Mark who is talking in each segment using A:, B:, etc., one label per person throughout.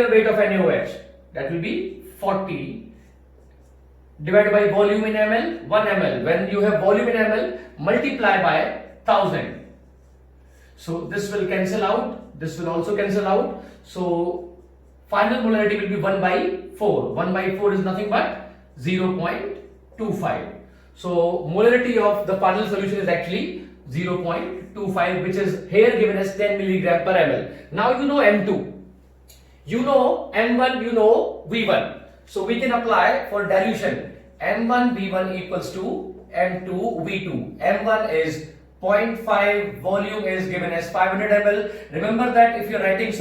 A: weight of NaOH, that will be 40 divided by volume in ml, 1 ml. When you have volume in ml, multiply by 1000. So this will cancel out, this will also cancel out. So final molarity will be 1 by 4. 1 by 4 is nothing but 0.25. So molarity of the final solution is actually 0.25, which is here given as 10 milligram per ml. Now you know M2, you know M1, you know V1. So we can apply for dilution. M1 V1 equals to M2 V2. M1 is 0.5, volume is given as 500 ml. Remember that if you are writing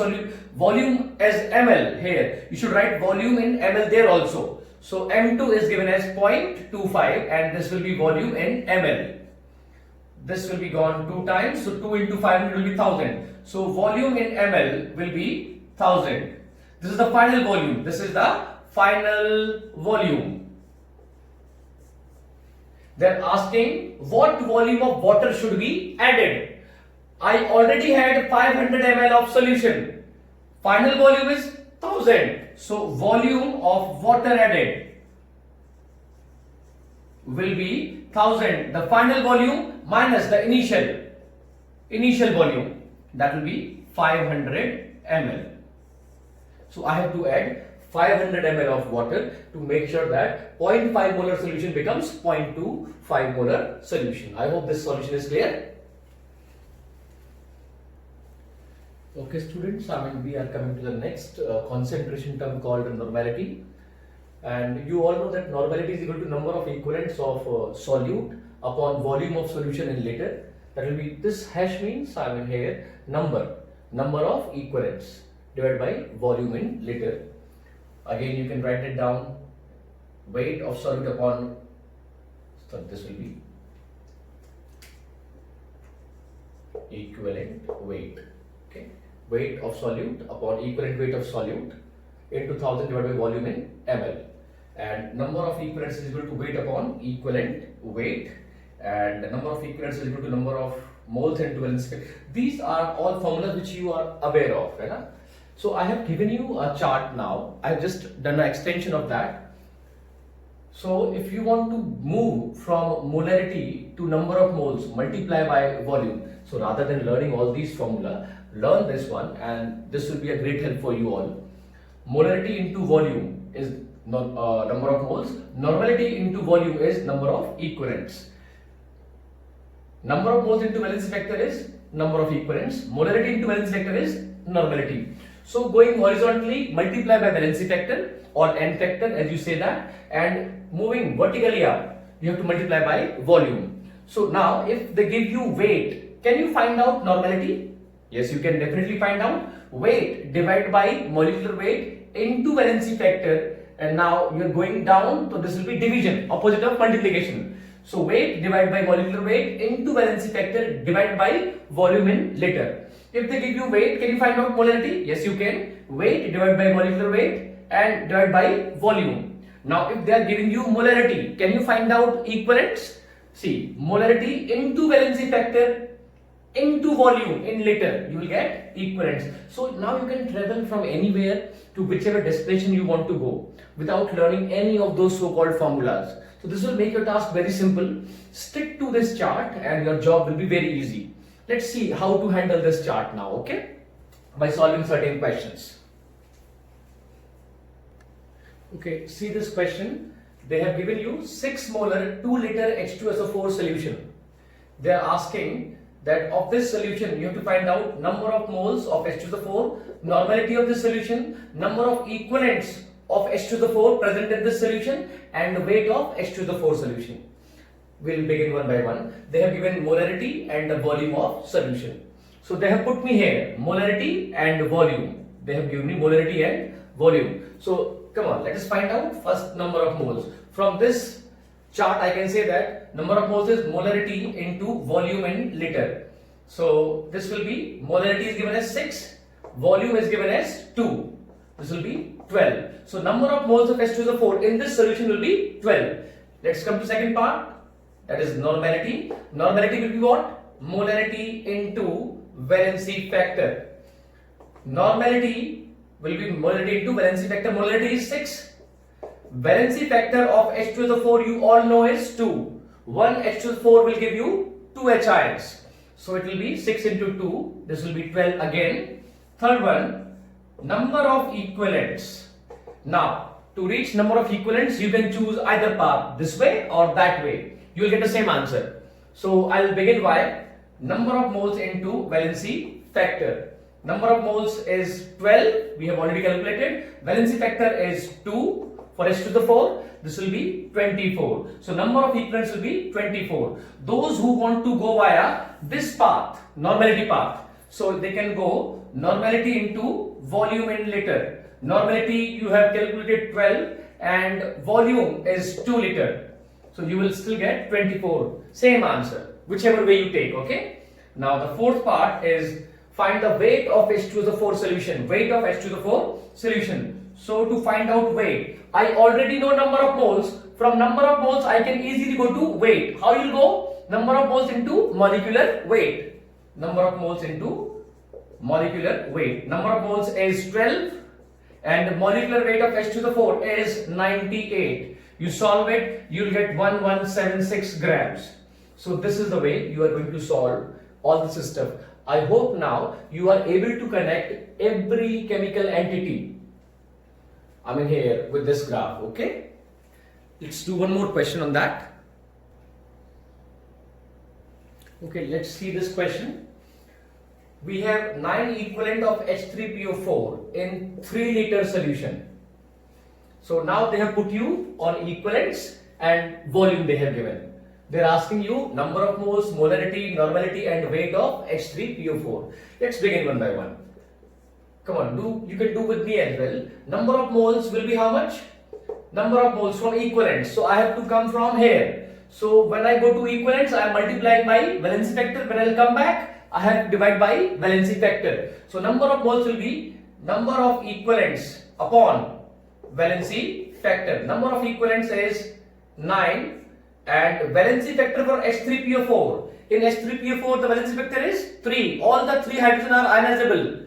A: volume as ml here, you should write volume in ml there also. So M2 is given as 0.25 and this will be volume in ml. This will be gone 2 times, so 2 into 500 will be 1000. So volume in ml will be 1000. This is the final volume. This is the final volume. They're asking what volume of water should be added. I already had 500 ml of solution. Final volume is 1000. So volume of water added will be 1000. The final volume minus the initial volume, that will be 500 ml. So I have to add 500 ml of water to make sure that 0.5 molar solution becomes 0.25 molar solution. I hope this solution is clear. Okay students, we are coming to the next concentration term called normality. And you all know that normality is equal to number of equivalents of solute upon volume of solution in liter. That will be, this hash means here number of equivalents divided by volume in liter. Again you can write it down, weight of solute upon, so this will be equivalent weight, okay, weight of solute upon equivalent weight of solute into 1000 divided by volume in ml. And number of equivalents is equal to weight upon equivalent weight, and the number of equivalents is equal to number of moles into valence. These are all formulas which you are aware of, right? So I have given you a chart now. I have just done an extension of that. So if you want to move from molarity to number of moles, multiply by volume. So rather than learning all these formula, learn this one, and this will be a great help for you all. Molarity into volume is number of moles. Normality into volume is number of equivalents. Number of moles into valence factor is number of equivalents. Molarity into valence factor is normality. So going horizontally, multiply by valency factor or n factor as you say that, and moving vertically up, you have to multiply by volume. So now if they give you weight, can you find out normality? Yes, you can definitely find out. Weight divided by molecular weight into valency factor, and now you are going down, so this will be division, opposite of multiplication. So weight divided by molecular weight into valency factor divided by volume in liter. If they give you weight, can you find out molarity? Yes, you can. Weight divided by molecular weight and divided by volume. Now, if they are giving you molarity, can you find out equivalents? See, molarity into valency factor into volume in liter, you will get equivalents. So now you can travel from anywhere to whichever destination you want to go without learning any of those so-called formulas. So this will make your task very simple. Stick to this chart and your job will be very easy. Let's see how to handle this chart now, okay? By solving certain questions. Okay, see this question. They have given you 6 molar 2 liter H2SO4 solution. They are asking that of this solution, you have to find out number of moles of H2SO4, normality of this solution, number of equivalents of H2SO4 present in this solution, and the weight of H2SO4 solution. We'll begin one by one. They have given molarity and the volume of solution. So they have put me here, molarity and volume. They have given me molarity and volume. So come on, let us find out first number of moles. From this chart, I can say that number of moles is molarity into volume in liter. So this will be, molarity is given as 6, volume is given as 2. This will be 12. So number of moles of H2SO4 in this solution will be 12. Let's come to second part. That is normality. Normality will be what? Molarity into valency factor. Normality will be molarity into valency factor. Molarity is 6. Valency factor of H2SO4 you all know is 2. 1 H2SO4 will give you 2 H ions. So it will be 6 into 2. This will be 12 again. Third one, number of equivalents. Now, to reach number of equivalents, you can choose either path, this way or that way. You will get the same answer. So I'll begin by number of moles into valency factor. Number of moles is 12. We have already calculated. Valency factor is 2. For H2SO4, this will be 24. So number of equivalents will be 24. Those who want to go via this path, normality path, so they can go normality into volume in liter. Normality you have calculated 12 and volume is 2 liter. So you will still get 24. Same answer, whichever way you take, okay? Now the fourth part is find the weight of H2SO4 solution. Weight of H2SO4 solution. So to find out weight, I already know number of moles. From number of moles, I can easily go to weight. How you go? Number of moles into molecular weight. Number of moles into molecular weight. Number of moles is 12 and molecular weight of H2SO4 is 98. You solve it, you will get 1176 grams. So this is the way you are going to solve all the system. I hope now you are able to connect every chemical entity here with this graph, okay? Let's do one more question on that. Okay, let's see this question. We have 9 equivalent of H3PO4 in 3 liter solution. So now they have put you on equivalents and volume they have given. They are asking you number of moles, molarity, normality and weight of H3PO4. Let's begin one by one. Come on, you can do with me as well. Number of moles will be how much? Number of moles from equivalents. So I have to come from here. So when I go to equivalents, I am multiplying by valency factor. When I will come back, I have to divide by valency factor. So number of moles will be number of equivalents upon valency factor. Number of equivalents is 9 and valency factor for H3PO4. In H3PO4, the valency factor is 3. All the 3 hydrogen are ionizable.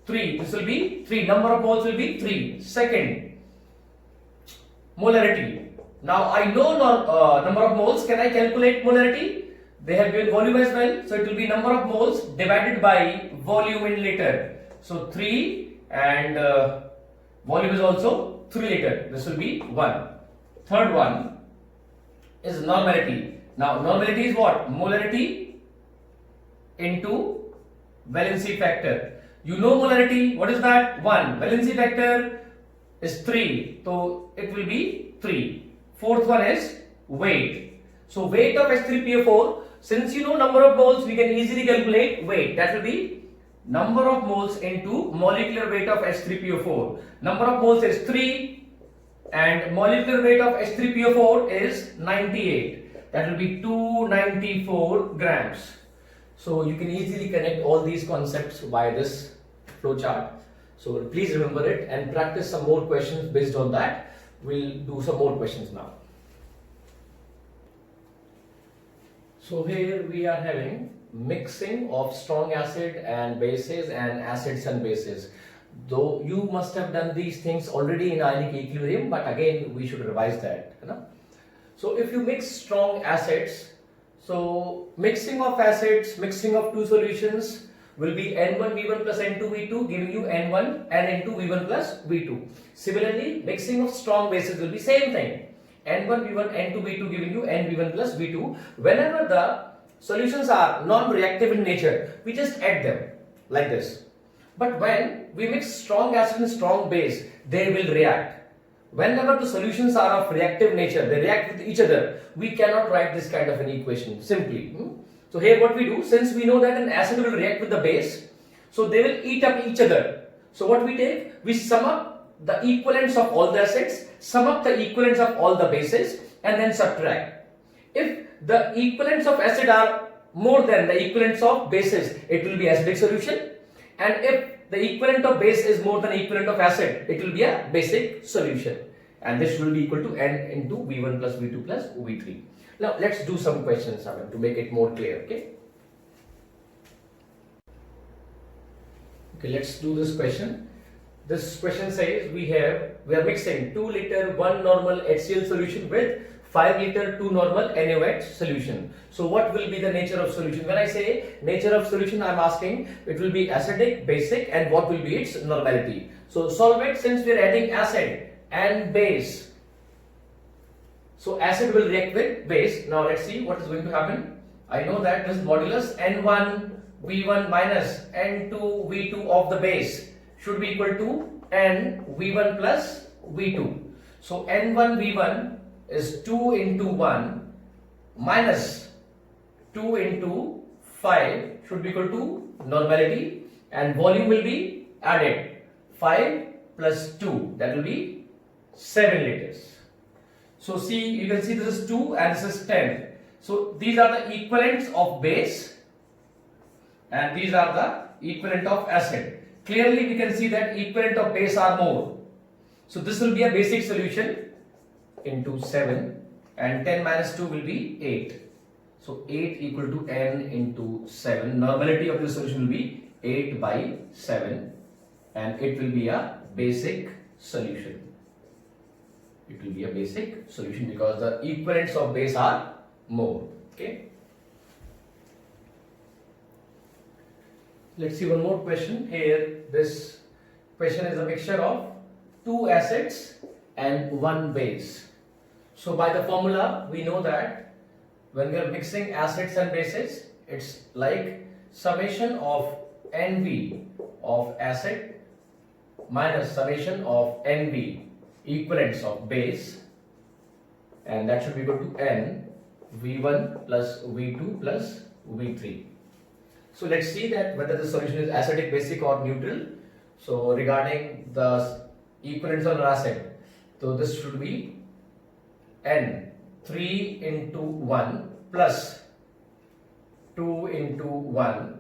A: 3. This will be 3. Number of moles will be 3. Second, molarity. Now I know number of moles. Can I calculate molarity? They have given volume as well. So it will be number of moles divided by volume in liter. So 3 and volume is also 3 liter. This will be 1. Third one is normality. Now normality is what? Molarity into valency factor. You know molarity, what is that? 1. Valency factor is 3, so it will be 3. Fourth one is weight. So weight of H3PO4, since you know number of moles, we can easily calculate weight. That will be number of moles into molecular weight of H3PO4. Number of moles is 3 and molecular weight of H3PO4 is 98. That will be 294 grams. So you can easily connect all these concepts by this flow chart. So please remember it and practice some more questions based on that. We'll do some more questions now. So here we are having mixing of strong acid and bases and acids and bases. Though you must have done these things already in ionic equilibrium, but again we should revise that. So if you mix strong acids, so mixing of acids, mixing of two solutions will be N1V1 plus N2V2 giving you N1 and N2V1 plus V2. Similarly, mixing of strong bases will be same thing. N1V1, N2V2 giving you NV1 plus V2. Whenever the solutions are non-reactive in nature, we just add them like this. But when we mix strong acid and strong base, they will react. Whenever the solutions are of reactive nature, they react with each other, we cannot write this kind of an equation simply. So here what we do, since we know that an acid will react with the base, so they will eat up each other. So what we take, we sum up the equivalents of all the acids, sum up the equivalents of all the bases and then subtract. If the equivalents of acid are more than the equivalents of bases, it will be acidic solution, and if the equivalent of base is more than equivalent of acid, it will be a basic solution, and this will be equal to N into V1 plus V2 plus V3. Now let's do some questions to make it more clear. Okay, let's do this question. this question says we are mixing 2 liter 1 normal HCl solution with 5 liter 2 normal NaOH solution. So what will be the nature of solution? When I say nature of solution, I am asking it will be acidic, basic, and what will be its normality. So solve it. Since we are adding acid and base, so acid will react with base. Now let's see what is going to happen. I know that this modulus N1 V1 minus N2 V2 of the base should be equal to N V1 plus V2. So N1 V1 is 2 into 1 minus 2 into 5 should be equal to normality, and volume will be added 5 plus 2, that will be 7 liters. So see, you can see this is 2 and this is 10. So these are the equivalents of base and these are the equivalent of acid. Clearly we can see that equivalent of base are more. So this will be a basic solution into 7, and 10 minus 2 will be 8. So 8 equal to n into 7. Normality of the solution will be 8 by 7, and it will be a basic solution. It will be a basic solution because the equivalents of base are more. Okay. Let's see one more question. Here this question is a mixture of 2 acids and 1 base. So by the formula we know that when we are mixing acids and bases, it's like summation of NV of acid minus summation of NV equivalents of base, and that should be equal to N V1 plus V2 plus V3. So let's see that whether the solution is acidic, basic or neutral. So regarding the equivalents of acid, so this should be N 3 into 1 plus 2 into 1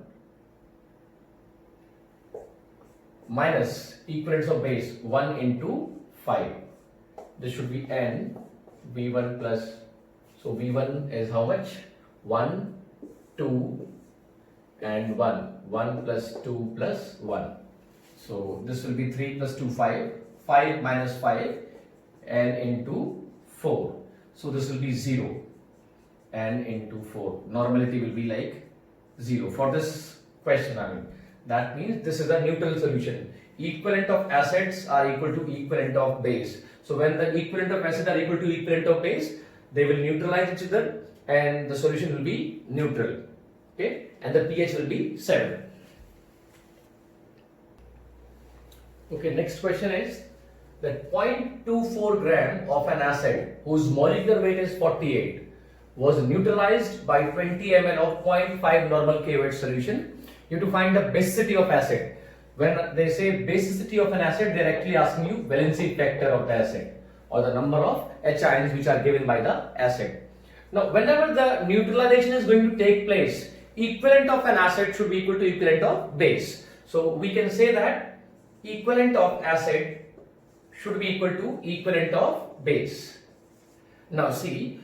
A: minus equivalents of base 1 into 5. This should be N V1 plus, so V1 is how much? 1, 2 and 1. 1 plus 2 plus 1. So this will be 3 plus 2, 5. 5 minus 5 n into 4. So this will be 0. N into 4. Normality will be like 0 for this question. I mean, that means this is a neutral solution. Equivalent of acids are equal to equivalent of base. So when the equivalent of acid are equal to equivalent of base, they will neutralize each other and the solution will be neutral. Okay, and the pH will be 7. Okay, next question is that 0.24 gram of an acid whose molecular weight is 48 was neutralized by 20 ml of 0.5 normal KOH solution. You have to find the basicity of acid. When they say basicity of an acid, they are actually asking you valency factor of the acid or the number of H ions which are given by the acid. Now, whenever the neutralization is going to take place, equivalent of an acid should be equal to equivalent of base. So we can say that equivalent of acid should be equal to equivalent of base. Now see,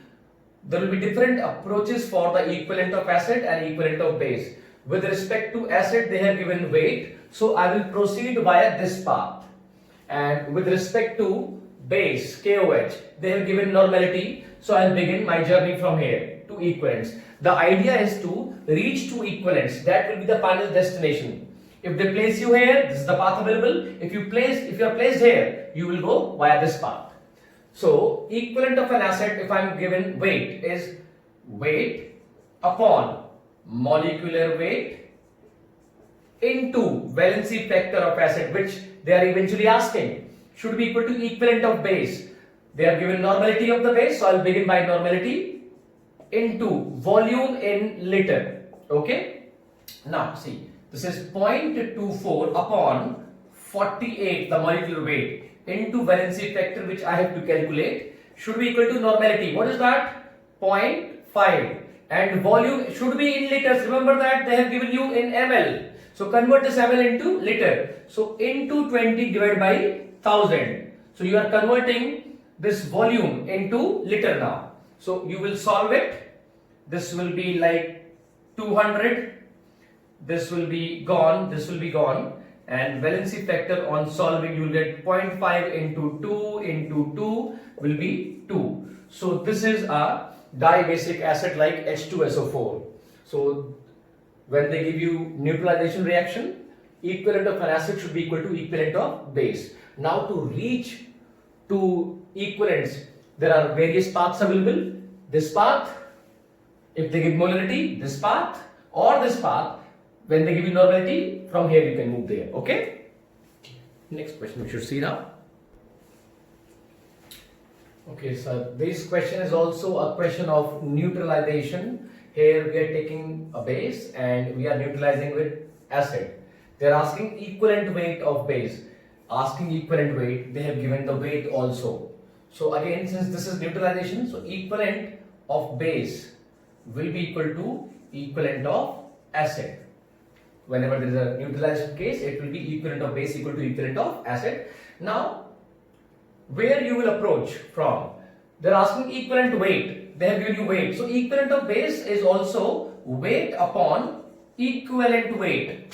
A: there will be different approaches for the equivalent of acid and equivalent of base. With respect to acid, they have given weight, so I will proceed via this path. And with respect to base, KOH, they have given normality, so I will begin my journey from here to equivalents. The idea is to reach to equivalents. That will be the final destination. If they place you here, this is the path available. If you are placed here, you will go via this path. So equivalent of an acid, if I am given weight, is weight upon molecular weight into valency factor of acid, which they are eventually asking, should be equal to equivalent of base. They are given normality of the base, so I will begin by normality into volume in liter. Okay. Now see, this is 0.24 upon 48, the molecular weight, into valency factor, which I have to calculate, should be equal to normality. What is that? 0.5. And volume should be in liters. Remember that they have given you in ml. So convert this ml into liter. So into 20 divided by 1000. So you are converting this volume into liter now. So you will solve it. This will be like 200. This will be gone. This will be gone. and valency factor on solving you will get 0.5 into 2 into 2 will be 2. So this is a dibasic acid like H2SO4. So when they give you neutralization reaction, equivalent of an acid should be equal to equivalent of base. Now to reach to equivalents, there are various paths available. This path, if they give molarity, this path or this path, when they give you normality, from here you can move there. Okay? Next question we should see now. Okay, so this question is also a question of neutralization. Here we are taking a base and we are neutralizing with acid. They are asking equivalent weight of base. Asking equivalent weight, they have given the weight also. So again, since this is neutralization, so equivalent of base will be equal to equivalent of acid. Whenever there is a neutralization case, it will be equivalent of base equal to equivalent of acid. Now, where you will approach from? They are asking equivalent weight. They have given you weight. So equivalent of base is also weight upon equivalent weight.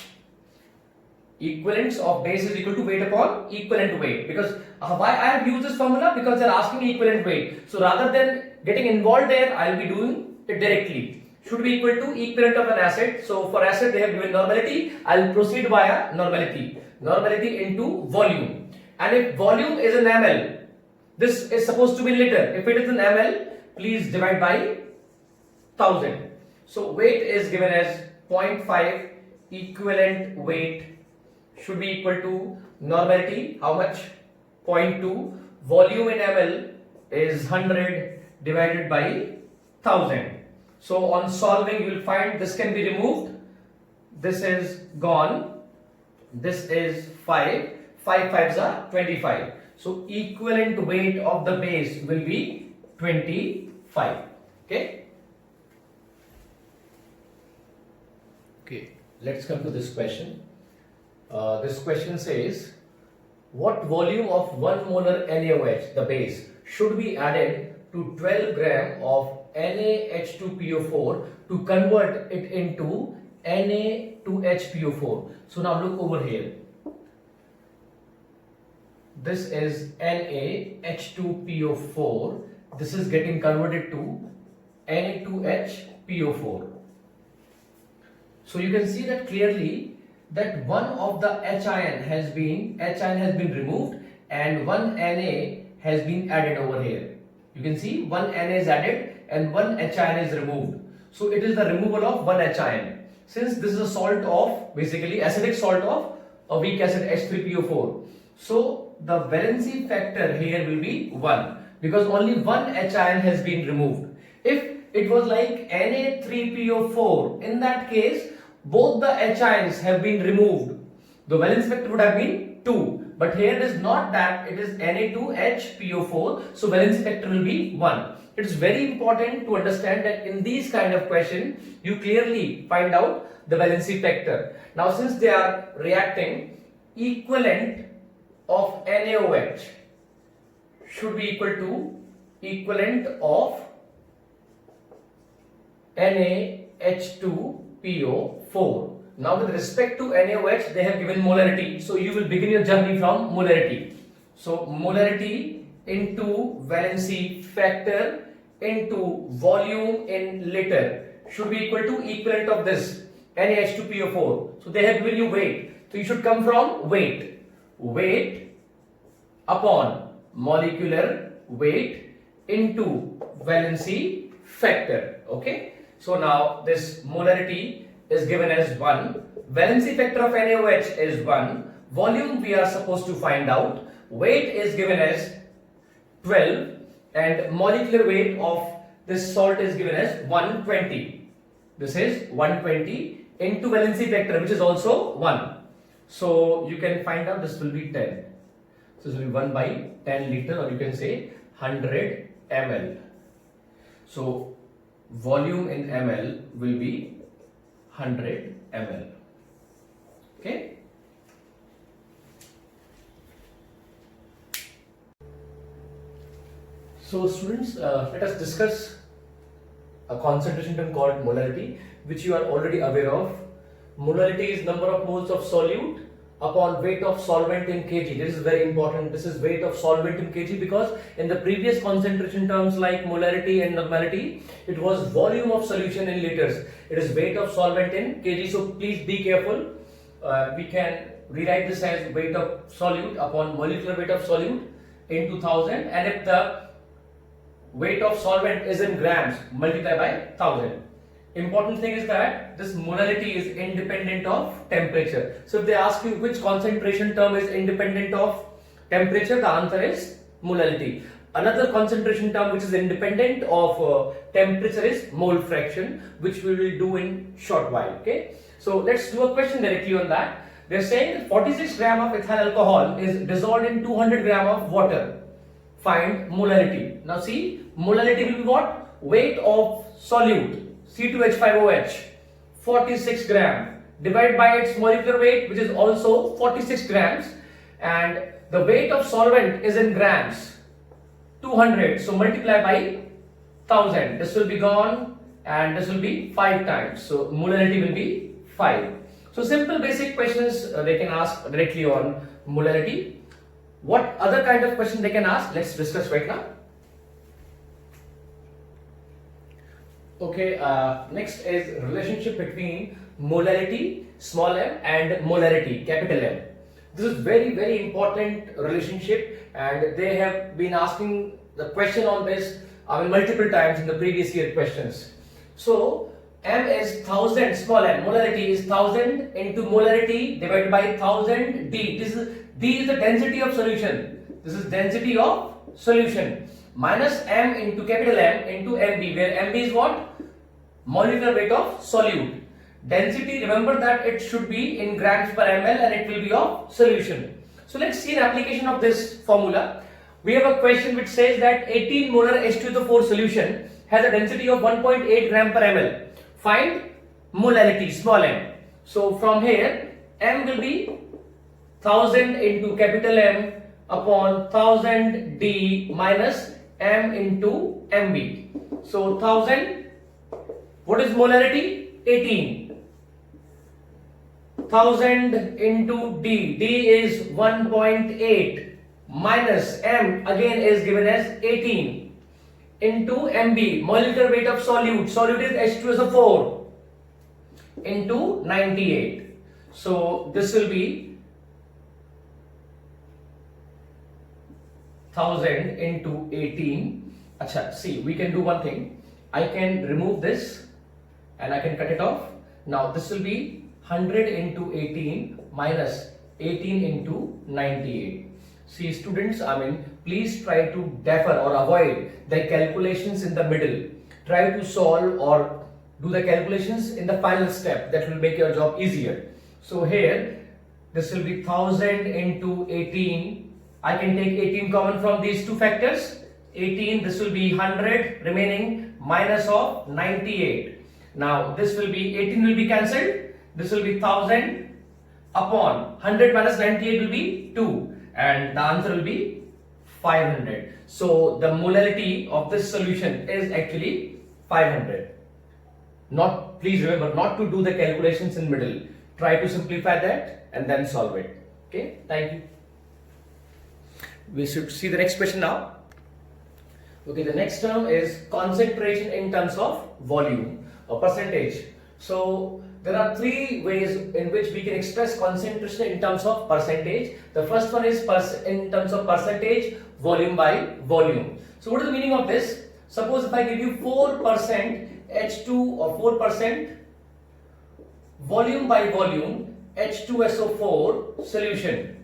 A: Equivalence of base is equal to weight upon equivalent weight. Because why I have used this formula? Because they are asking equivalent weight. So rather than getting involved there, I will be doing it directly. Should be equal to equivalent of an acid. So for acid they have given normality. I will proceed via normality. Normality into volume. And if volume is in ml, this is supposed to be liter. If it is in ml, please divide by 1000. So weight is given as 0.5, equivalent weight should be equal to normality. How much? 0.2. Volume in ml is 100 divided by 1000. So on solving you will find this can be removed. This is gone. This is 5. 5 5s are 25. So equivalent weight of the base will be 25. Okay. Okay. Let's come to this question. This question says, what volume of 1 molar NaOH, the base, should be added to 12 gram of NaH2PO4 to convert it into Na2HPO4. So now look over here. This is NaH2PO4. This is getting converted to Na2HPO4. So you can see that clearly that one of the H ion has been removed and one Na has been added over here. You can see one Na is added and one H ion is removed. So it is the removal of one H ion. Since this is a salt of, basically acidic salt of a weak acid H3PO4. So the valency factor here will be 1 because only one H ion has been removed. If it was like Na3PO4, in that case both the H ions have been removed. The valence factor would have been 2. But here it is not that, it is Na2HPO4. So valency factor will be 1. It is very important to understand that in these kind of question, you clearly find out the valency factor. Now since they are reacting, equivalent of NaOH should be equal to equivalent of NaH2PO4. Now with respect to NaOH, they have given molarity. So you will begin your journey from molarity. So molarity into valency factor into volume in liter should be equal to equivalent of this NaH2PO4. So they have given you weight. So you should come from weight. Weight upon molecular weight into valency factor. Okay. So now this molarity is given as 1. Valency factor of NaOH is 1. Volume we are supposed to find out. Weight is given as 12 and molecular weight of this salt is given as 120. This is 120 into valency factor which is also 1. So you can find out this will be 10. So this will be 1 by 10 liter or you can say 100 ml. So volume in ml will be 100 ml. Okay. So students, let us discuss a concentration term called molarity, which you are already aware of. Molarity is number of moles of solute upon weight of solvent in kg. This is very important. This is weight of solvent in kg, because in the previous concentration terms like molarity and normality, it was volume of solution in liters. It is weight of solvent in kg. So please be careful. We can rewrite this as weight of solute upon molecular weight of solute into 1000, and if the weight of solvent is in grams, multiply by 1000. Important thing is that this molarity is independent of temperature. So if they ask you which concentration term is independent of temperature, the answer is molarity. Another concentration term which is independent of temperature is mole fraction, which we will do in short while. Okay. So let's do a question directly on that. They are saying that 46 gram of ethyl alcohol is dissolved in 200 gram of water. Find molarity. Now see, molarity will be what? Weight of solute, C2H5OH, 46 gram, divided by its molecular weight, which is also 46 grams, and the weight of solvent is in grams, 200. So multiply by 1000. This will be gone, and this will be 5 times. So molarity will be 5. So simple basic questions they can ask directly on molarity. What other kind of question they can ask? Let's discuss right now. Okay, next is relationship between molarity, small m, and molarity, capital M. This is very important relationship, and they have been asking the question on this multiple times in the previous year questions. So m is 1000, small m, molarity is 1000 into molarity divided by 1000 d. D is the density of solution. This is density of solution, minus m into capital M into mb, where mb is what? Molecular weight of solute. Density, remember that it should be in grams per ml, and it will be of solution. So let's see an application of this formula. We have a question which says that 18 molar H2SO4 solution has a density of 1.8 gram per ml. Find molarity, small m. So from here, m will be 1000 into capital M upon 1000 d minus m into mb. So 1000, what is molarity? 18. 1000 into d, d is 1.8 minus m again is given as 18 into mb, molecular weight of solute. Solute is H2SO4 into 98. So this will be 1000 into 18. Acha, see, we can do one thing. I can remove this and I can cut it off. Now this will be 100 into 18 minus 18 into 98. See students, please try to defer or avoid the calculations in the middle. Try to solve or do the calculations in the final step. That will make your job easier. So here, this will be 1000 into 18. I can take 18 common from these two factors. 18, this will be 100 remaining minus of 98. Now this will be 18 will be cancelled. This will be 1000 upon 100 minus 98 will be 2, and the answer will be 500. So the molarity of this solution is actually 500. Please remember not to do the calculations in middle. Try to simplify that and then solve it. Okay, thank you. We should see the next question now. Okay, the next term is concentration in terms of volume or percentage. So there are three ways in which we can express concentration in terms of percentage. The first one is in terms of percentage volume by volume. So what is the meaning of this? Suppose if I give you 4% H2 or 4% volume by volume H2SO4 solution.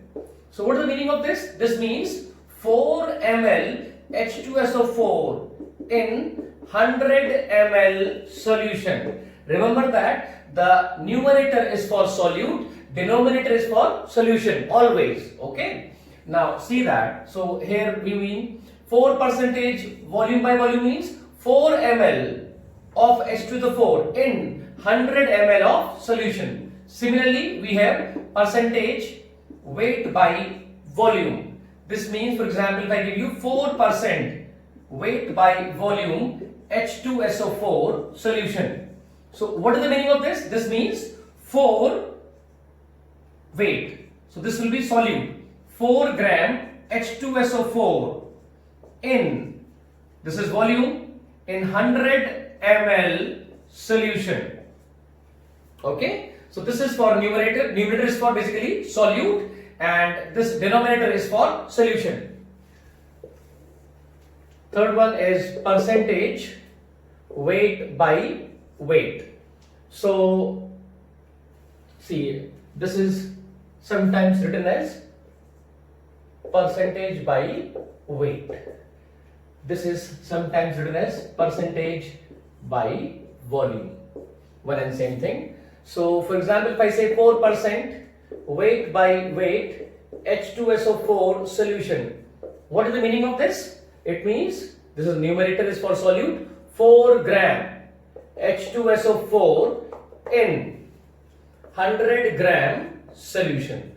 A: So what is the meaning of this? This means 4 ml H2SO4 in 100 ml solution. Remember that the numerator is for solute, denominator is for solution always. Okay. Now see that. So here we mean 4% volume by volume means 4 ml of H2SO4 in 100 ml of solution. Similarly, we have percentage weight by volume. This means, for example, if I give you 4% weight by volume H2SO4 solution. So what is the meaning of this? This means 4 weight. So this will be solute. 4 gram H2SO4 in, this is volume, in 100 ml solution. Okay, so this is for numerator. Numerator is for basically solute and this denominator is for solution. Third one is percentage weight by weight. So see, this is sometimes written as percentage by weight. This is sometimes written as percentage by volume. One and same thing. So for example, if I say 4% weight by weight H2SO4 solution, what is the meaning of this? It means this is numerator is for solute, 4 gram H2SO4 in 100 gram solution.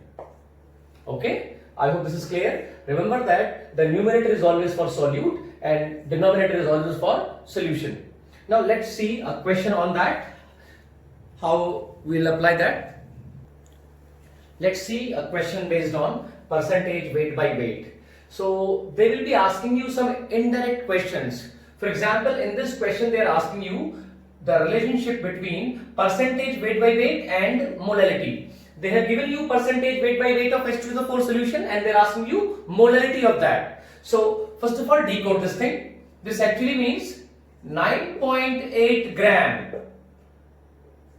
A: Okay, I hope this is clear. Remember that the numerator is always for solute and denominator is always for solution. Now let's see a question on that, how we'll apply that. Let's see a question based on percentage weight by weight. So they will be asking you some indirect questions. For example, in this question they are asking you the relationship between percentage weight by weight and molality. They have given you percentage weight by weight of H2SO4 solution and they are asking you molality of that. So first of all, decode this thing. This actually means 9.8 gram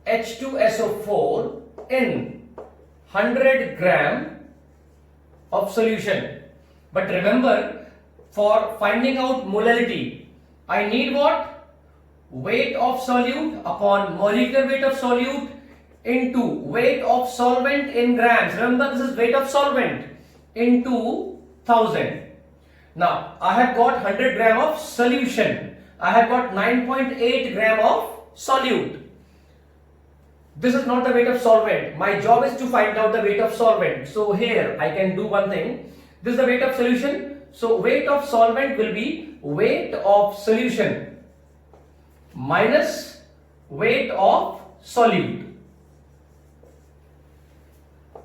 A: H2SO4 in 100 gram of solution. But remember, for finding out molality, I need what? Weight of solute upon molecular weight of solute into weight of solvent in grams. Remember, this is weight of solvent into 1000. Now, I have got 100 gram of solution. I have got 9.8 gram of solute. This is not the weight of solvent. My job is to find out the weight of solvent. So here I can do one thing. This is the weight of solution. So weight of solvent will be weight of solution minus weight of solute.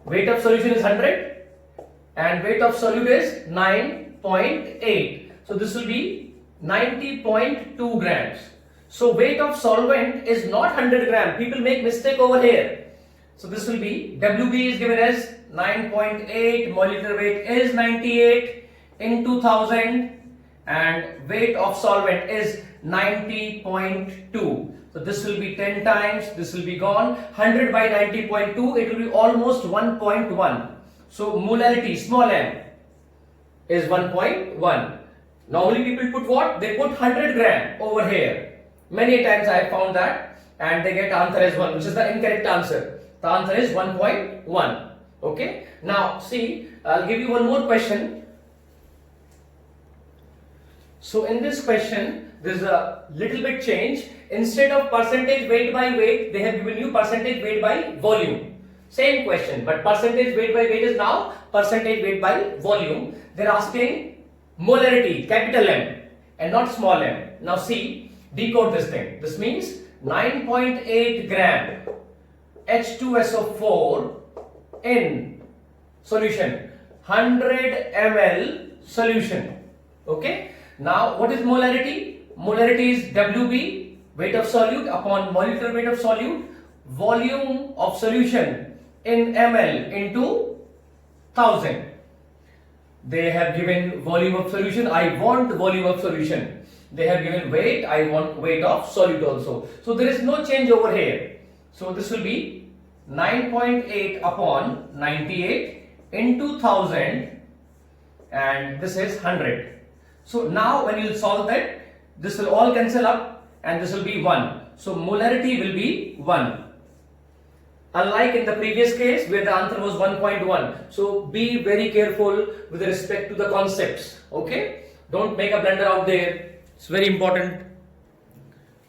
A: Weight of solution is 100 and weight of solute is 9.8. So this will be 90.2 grams. So weight of solvent is not 100 gram. People make mistake over here. So this will be, WB is given as 9.8, molecular weight is 98 into 1000 and weight of solvent is 90.2. So this will be 10 times, this will be gone. 100 by 90.2, it will be almost 1.1. So molality, small m, is 1.1. Normally people put what? They put 100 gram over here. Many times I have found that and they get answer as 1, which is the incorrect answer. The answer is 1.1. Okay. Now see, I'll give you one more question. So in this question, there is a little bit change. Instead of percentage weight by weight, they have given you percentage weight by volume. Same question, but percentage weight by weight is now percentage weight by volume. They are asking molarity, capital M, and not small m. Now see, decode this thing. This means 9.8 gram H2SO4 in solution, 100 ml solution. Okay. Now what is molarity? Molarity is WB, weight of solute upon molecular weight of solute, volume of solution in ml into 1000. They have given volume of solution. I want volume of solution. They have given weight. I want weight of solute also. So there is no change over here. So this will be 9.8 upon 98 into 1000 and this is 100. So now when you solve that, this will all cancel up and this will be 1. So molarity will be 1. Unlike in the previous case where the answer was 1.1. So be very careful with respect to the concepts. Okay. Don't make a blunder out there. It's very important.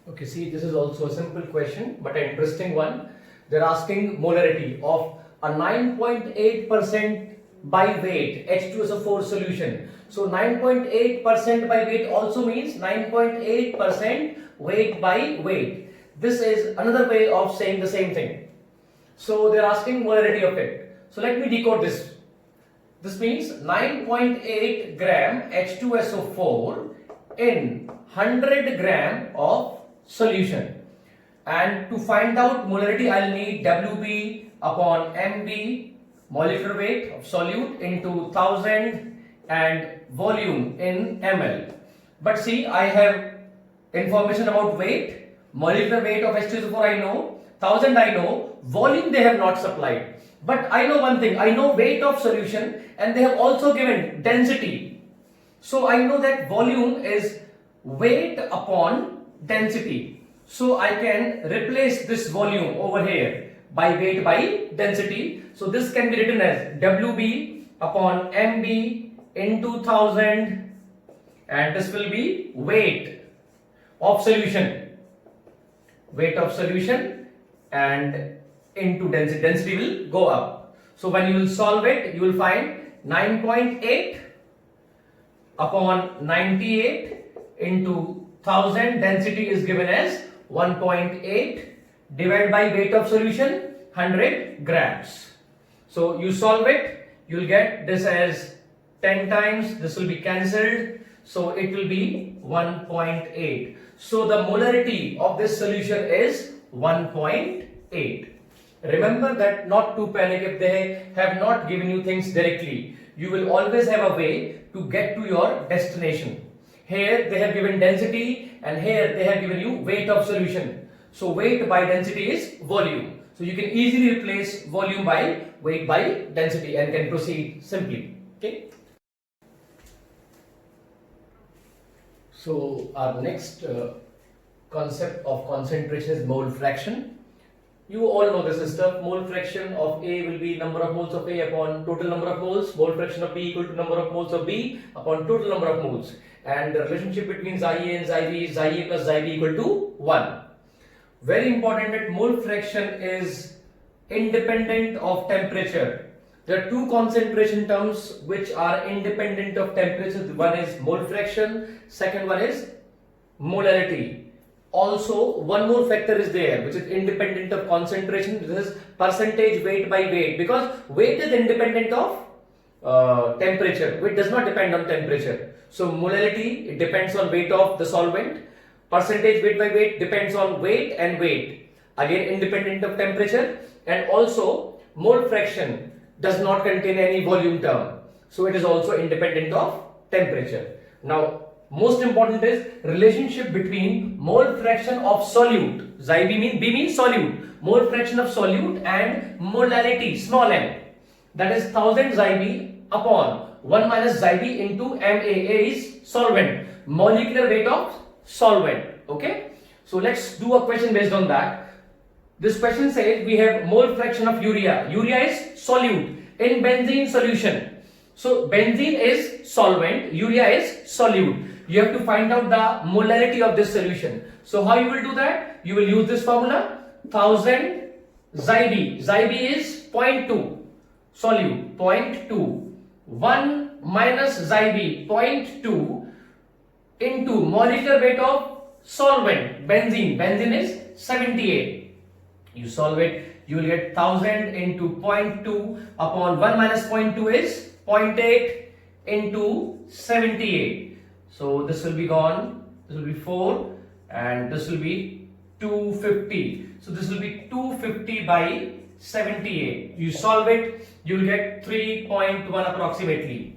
A: Okay, see, this is also a simple question but an interesting one. They're asking molarity of a 9.8% by weight H2SO4 solution. So 9.8% by weight also means 9.8% weight by weight. This is another way of saying the same thing. So they're asking molarity of it. So let me decode this. This means 9.8 gram H2SO4 in 100 gram of solution. And to find out molarity, I'll need WB upon MB, molecular weight of solute, into 1000 and volume in ml. But see, I have information about weight, molecular weight of H2SO4 I know, 1000 I know, volume they have not supplied. But I know one thing, I know weight of solution and they have also given density. So I know that volume is weight upon density. So I can replace this volume over here by weight by density. So this can be written as WB upon MB into 1000, and this will be weight of solution. Weight of solution and into density. Density will go up. So when you will solve it, you will find 9.8 upon 98 into 1000. Density is given as 1.8 divided by weight of solution 100 grams. So you solve it, you will get this as 10 times, this will be cancelled, so it will be 1.8. So the molarity of this solution is 1.8. Remember that not to panic if they have not given you things directly. You will always have a way to get to your destination. Here they have given density and here they have given you weight of solution. So weight by density is volume. So you can easily replace volume by weight by density and can proceed simply. Okay. So our next concept of concentration is mole fraction. You all know this stuff. Mole fraction of A will be number of moles of A upon total number of moles. Mole fraction of B equal to number of moles of B upon total number of moles. And the relationship between xi A and xi B is xi A plus xi B equal to 1. Very important that mole fraction is independent of temperature. There are two concentration terms which are independent of temperature. One is mole fraction, second one is molarity. Also, one more factor is there which is independent of concentration. This is percentage weight by weight, because weight is independent of temperature. Weight does not depend on temperature. So molarity, it depends on weight of the solvent. Percentage weight by weight depends on weight and weight, again independent of temperature. And also mole fraction does not contain any volume term, so it is also independent of temperature. Now most important is relationship between mole fraction of solute, xi B means solute, mole fraction of solute, and molarity, small m, that is 1000 xi B upon 1 minus xi B into MAA is solvent, molecular weight of solvent. Okay, so let's do a question based on that. This question says we have mole fraction of urea. Urea is solute in benzene solution. So benzene is solvent, urea is solute. You have to find out the molarity of this solution. So how you will do that? You will use this formula, 1000 xi B. Xi B is 0.2, solute 0.2, 1 minus xi B 0.2 into molecular weight of solvent, benzene. Benzene is 78. You solve it, you will get 1000 into 0.2 upon 1 minus 0.2 is 0.8 into 78. So this will be gone, this will be 4 and this will be 250. So this will be 250 by 78. You solve it, you will get 3.1 approximately.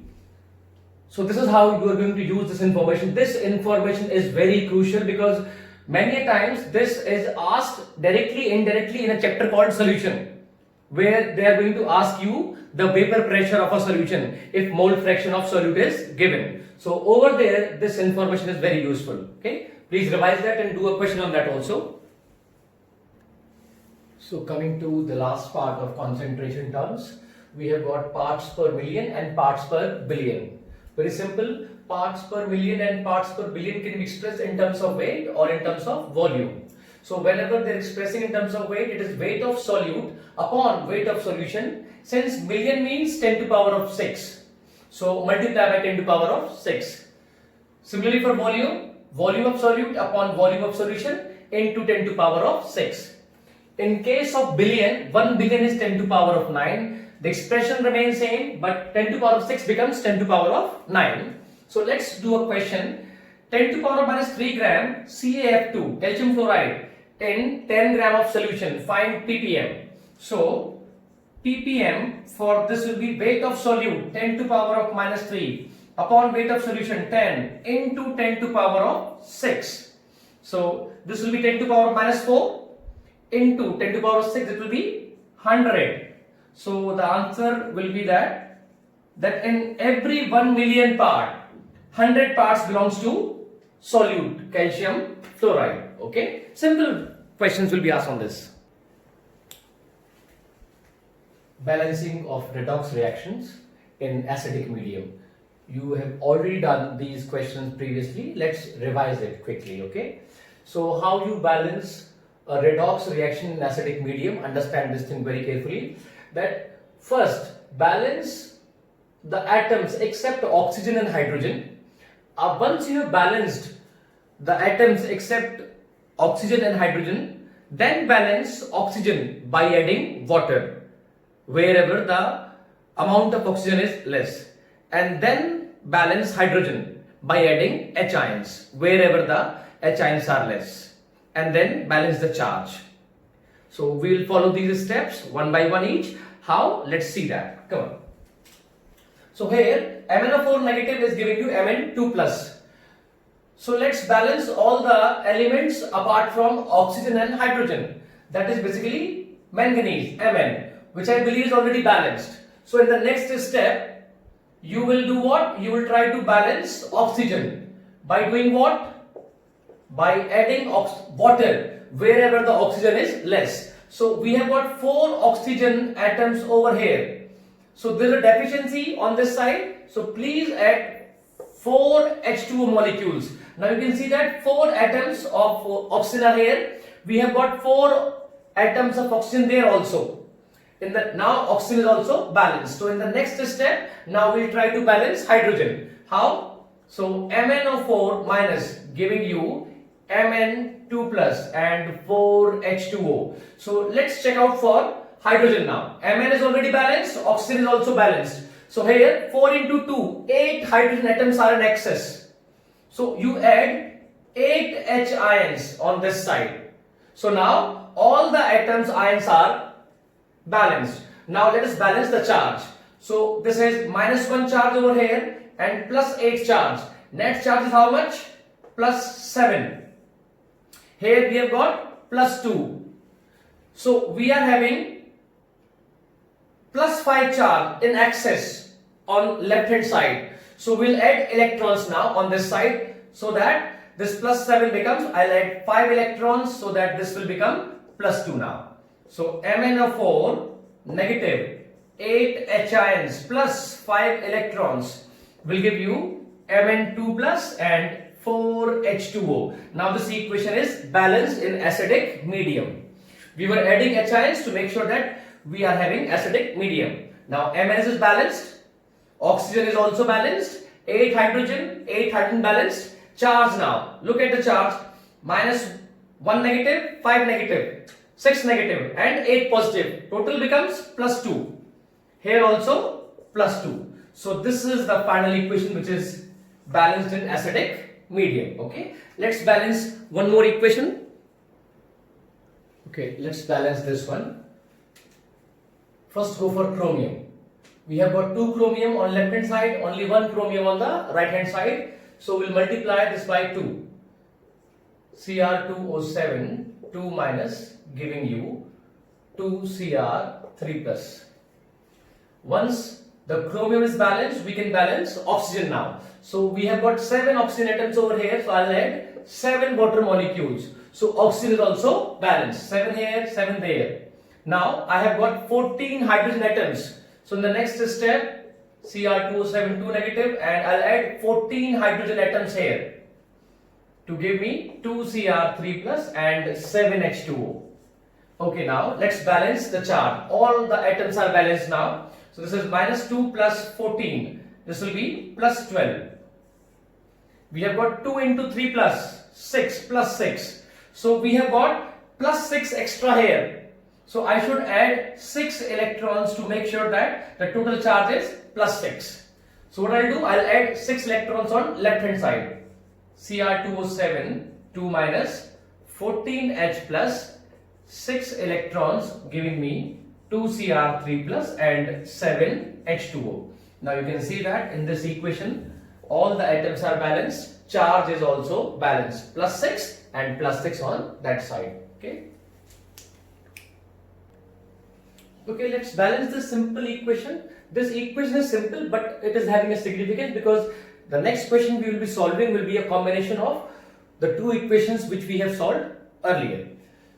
A: So this is how you are going to use this information. This information is very crucial because many times this is asked directly, indirectly in a chapter called solution, where they are going to ask you the vapor pressure of a solution if mole fraction of solute is given. So over there this information is very useful. Okay, please revise that and do a question on that also. So coming to the last part of concentration terms, we have got parts per million and parts per billion. Very simple. Parts per million and parts per billion can be expressed in terms of weight or in terms of volume. So whenever they are expressing in terms of weight, it is weight of solute upon weight of solution. Since million means 10 to power of 6, so multiply by 10 to power of 6. Similarly for volume, volume of solute upon volume of solution into 10 to power of 6. In case of billion, 1 billion is 10 to power of 9. The expression remains same, but 10 to power of 6 becomes 10 to power of 9. So let's do a question. 10 to power of minus 3 gram CaF2, calcium fluoride, in 10 gram of solution. Find ppm. So ppm for this will be weight of solute 10 to power of minus 3 upon weight of solution 10 into 10 to power of 6. So this will be 10 to power of minus 4 into 10 to power of 6, it will be 100. So the answer will be that in every 1 million part, 100 parts belongs to solute calcium fluoride. Okay, simple questions will be asked on this. Balancing of redox reactions in acidic medium. You have already done these questions previously. Let's revise it quickly. Okay, so how you balance a redox reaction in acidic medium? Understand this thing very carefully. That first, balance the atoms except oxygen and hydrogen. Once you have balanced the atoms except oxygen and hydrogen, then balance oxygen by adding water wherever the amount of oxygen is less, and then balance hydrogen by adding H ions wherever the H ions are less, and then balance the charge. So we will follow these steps one by one each. How? Let's see that. Come on. So here MnO4 negative is giving you Mn2 plus. So let's balance all the elements apart from oxygen and hydrogen. That is basically manganese, Mn, which I believe is already balanced. So in the next step, you will do what? You will try to balance oxygen by doing what? By adding water wherever the oxygen is less. So we have got 4 oxygen atoms over here. So there is a deficiency on this side. So please add 4 H2O molecules. Now you can see that 4 atoms of oxygen are here. We have got 4 atoms of oxygen there also. Now oxygen is also balanced. So in the next step, now we will try to balance hydrogen. How? So MnO4 minus giving you Mn2 plus and 4H2O. So let's check out for hydrogen now. Mn is already balanced, oxygen is also balanced. So here 4 into 2, 8 hydrogen atoms are in excess. So you add 8 H ions on this side. So now all the atoms ions are balanced. Now let us balance the charge. So this is minus 1 charge over here and plus 8 charge. Net charge is how much? Plus 7. Here we have got plus 2. So we are having plus 5 charge in excess on left hand side. So we'll add electrons now on this side, so that this plus 7 becomes, I'll add 5 electrons so that this will become plus 2 now. So MnO4 negative 8 H ions plus 5 electrons will give you Mn2 plus and 4H2O. Now this equation is balanced in acidic medium. We were adding H ions to make sure that we are having acidic medium. Now Mn is balanced, oxygen is also balanced, 8 hydrogen balanced. Charge now, look at the charge, minus 1 negative, 5 negative, 6 negative and 8 positive. Total becomes plus 2. Here also plus 2. So this is the final equation which is balanced in acidic medium. Okay, let's balance one more equation. Okay, let's balance this one. First go for chromium. We have got 2 chromium on left hand side, only 1 chromium on the right hand side. So we'll multiply this by 2. Cr2O7, 2 minus giving you 2Cr3 plus. Once the chromium is balanced, we can balance oxygen now. So we have got 7 oxygen atoms over here, so I'll add 7 water molecules. So oxygen is also balanced, 7 here, 7 there. Now I have got 14 hydrogen atoms. So in the next step, Cr2O7 2 negative, and I'll add 14 hydrogen atoms here to give me 2Cr3 plus and 7H2O. Okay, now let's balance the charge. All the atoms are balanced now. So this is minus 2 plus 14. This will be plus 12. We have got 2 into 3 plus 6 plus 6. So we have got plus 6 extra here. So I should add 6 electrons to make sure that the total charge is plus 6. So what I'll do, I'll add 6 electrons on left hand side. Cr2O7 2 minus 14H plus 6 electrons giving me 2Cr3 plus and 7H2O. Now you can see that in this equation all the atoms are balanced, charge is also balanced, plus 6 and plus 6 on that side. Okay. Okay, let's balance this simple equation. This equation is simple but it is having a significance because the next question we will be solving will be a combination of the two equations which we have solved earlier.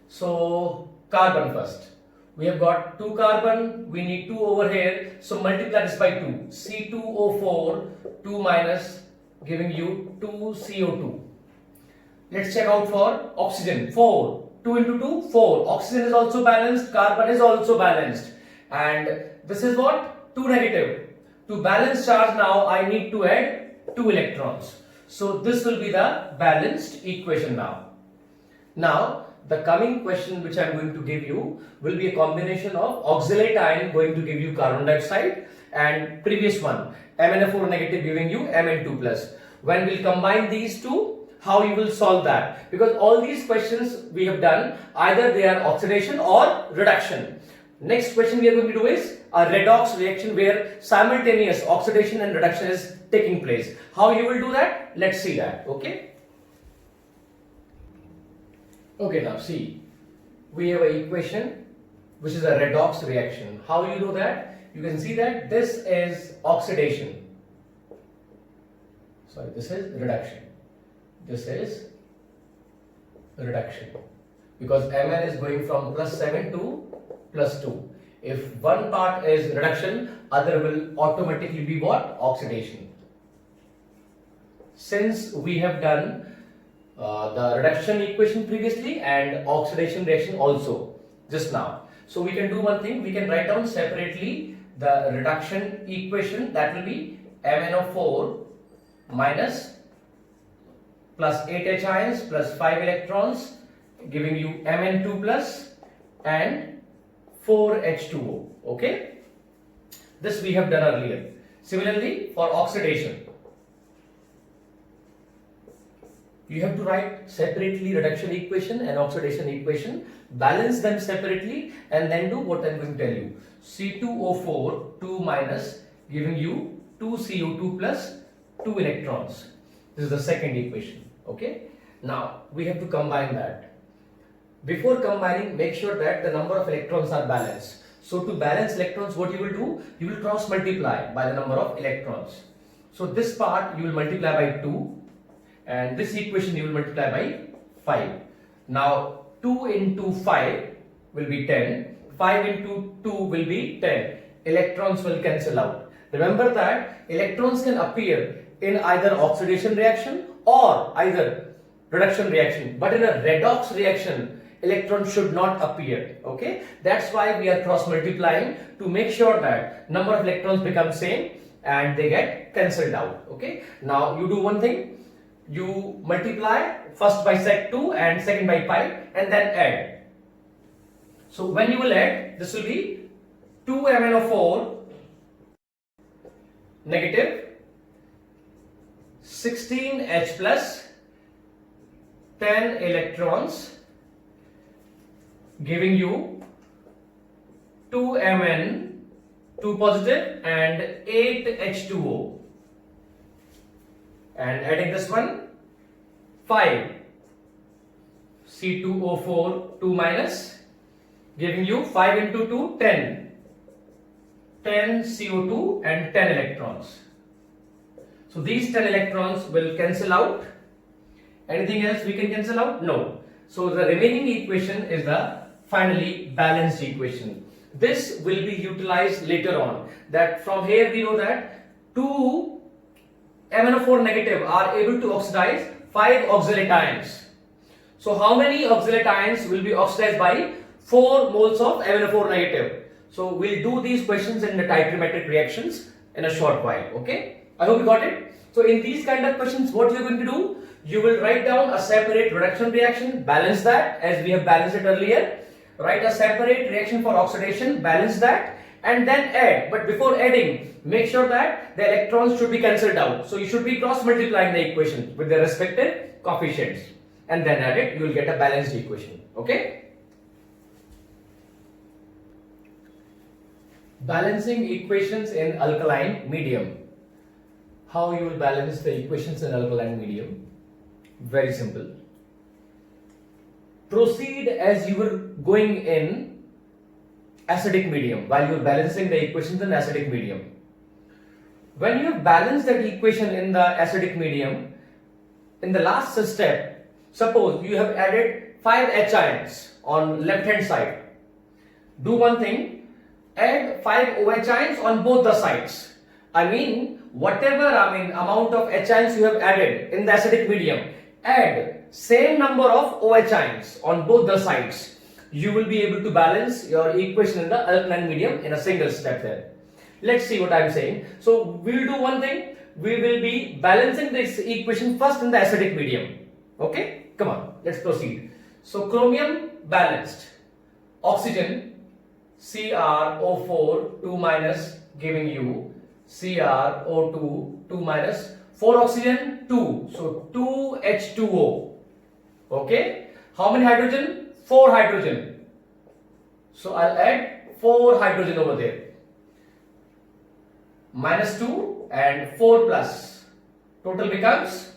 A: So carbon first. We have got 2 carbon, we need 2 over here, so multiply this by 2. C2O4, 2 minus giving you 2 CO2. Let's check out for oxygen. 4. 2 into 2, 4. Oxygen is also balanced, carbon is also balanced. And this is what? 2 negative. To balance charge now, I need to add 2 electrons. So this will be the balanced equation now. Now, the coming question which I am going to give you will be a combination of oxalate ion going to give you carbon dioxide and previous one MnO4 negative giving you Mn2 plus. When we'll combine these two, how you will solve that? Because all these questions we have done, either they are oxidation or reduction. Next question we are going to do is a redox reaction where simultaneous oxidation and reduction is taking place. How you will do that? Let's see that. Okay. Okay, now see, we have an equation which is a redox reaction. How you do that? You can see that this is oxidation. Sorry, this is reduction. This is reduction. Because Mn is going from plus 7 to plus 2. If one part is reduction, other will automatically be what? Oxidation. Since we have done the reduction equation previously and oxidation reaction also just now. So we can do one thing, we can write down separately the reduction equation, that will be MnO4 minus plus 8H ions plus 5 electrons giving you Mn2 plus and 4H2O. Okay, this we have done earlier. Similarly for oxidation, you have to write separately reduction equation and oxidation equation, balance them separately and then do what I am going to tell you. C2O4 2 minus giving you 2 CO2 plus 2 electrons. This is the second equation. Okay. Now we have to combine that. Before combining, make sure that the number of electrons are balanced. So to balance electrons, what you will do? You will cross multiply by the number of electrons. So this part you will multiply by 2. And this equation you will multiply by 5. Now 2 into 5 will be 10. 5 into 2 will be 10. Electrons will cancel out. Remember that electrons can appear in either oxidation reaction or either reduction reaction. But in a redox reaction, electrons should not appear. Okay, that's why we are cross multiplying to make sure that number of electrons become same and they get cancelled out. Okay, now you do one thing. You multiply first by sec2 and second by pi and then add. So when you will add, this will be 2 MnO4 negative 16H plus 10 electrons giving you 2 Mn 2 positive and 8 H2O. And adding this one, 5 C2O4 2 minus giving you 5 into 2 10 10 CO2 and 10 electrons. So these 10 electrons will cancel out. Anything else we can cancel out? No. So the remaining equation is the finally balanced equation. This will be utilized later on. That from here we know that 2 MnO4 negative are able to oxidize 5 oxalate ions. So how many oxalate ions will be oxidized by 4 moles of MnO4 negative? So we'll do these questions in the stoichiometric reactions in a short while. Okay, I hope you got it. So in these kind of questions, what you're going to do, you will write down a separate reduction reaction, balance that as we have balanced it earlier. write a separate reaction for oxidation, balance that, and then add. But before adding, make sure that the electrons should be cancelled out. So you should be cross multiplying the equation with their respective coefficients, and then add it. You will get a balanced equation. Okay. Balancing equations in alkaline medium. How you will balance the equations in alkaline medium? Very simple. Proceed as you were going in acidic medium while you are balancing the equations in acidic medium. When you have balanced that equation in the acidic medium, in the last step, suppose you have added 5 H ions on left hand side. Do one thing, add 5 OH ions on both the sides. Whatever amount of H ions you have added in the acidic medium, add same number of OH ions on both the sides. You will be able to balance your equation in the alkaline medium in a single step there. Let's see what I am saying. So we will do one thing. We will be balancing this equation first in the acidic medium. Okay, come on, let's proceed. So chromium balanced, oxygen CrO4 2 minus giving you CrO2 2 minus, 4 oxygen 2, so 2H2O. Okay, how many hydrogen? 4 hydrogen. So I'll add 4 hydrogen over there. Minus 2 and 4 plus. Total becomes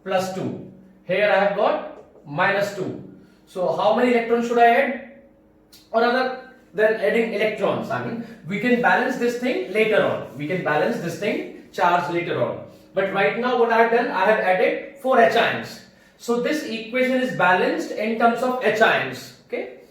A: plus 2. Here I have got minus 2. So how many electrons should I add? Or rather than adding electrons, we can balance this thing later on. We can balance this thing charge later on. But right now what I have done, I have added 4 H ions. So this equation is balanced in terms of H ions. Okay.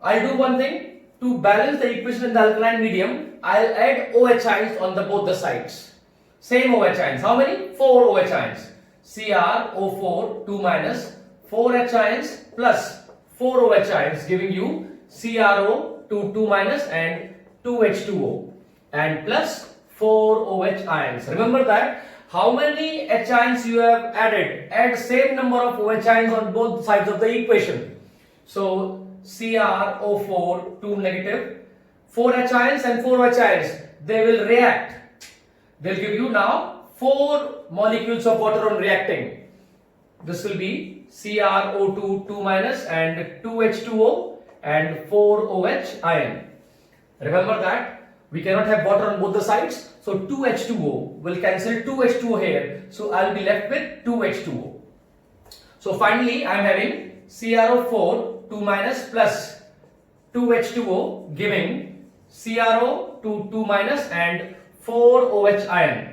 A: I'll do one thing. To balance the equation in the alkaline medium, I'll add OH ions on both the sides. Same OH ions. How many? 4 OH ions. CrO4 2 minus 4 H ions plus 4 OH ions giving you CrO2 2 minus and 2H2O and plus 4 OH ions. Remember that how many H ions you have added? Add same number of OH ions on both sides of the equation. So CrO4 2 negative, 4 H ions and 4 OH ions, they will react. They'll give you now 4 molecules of water on reacting. This will be CrO2 2 minus and 2H2O and 4 OH ion. Remember that we cannot have water on both the sides, so 2H2O will cancel 2H2O here, so I will be left with 2H2O. So finally I am having CrO4 2 minus plus 2H2O giving CrO2 2 minus and 4 OH ion.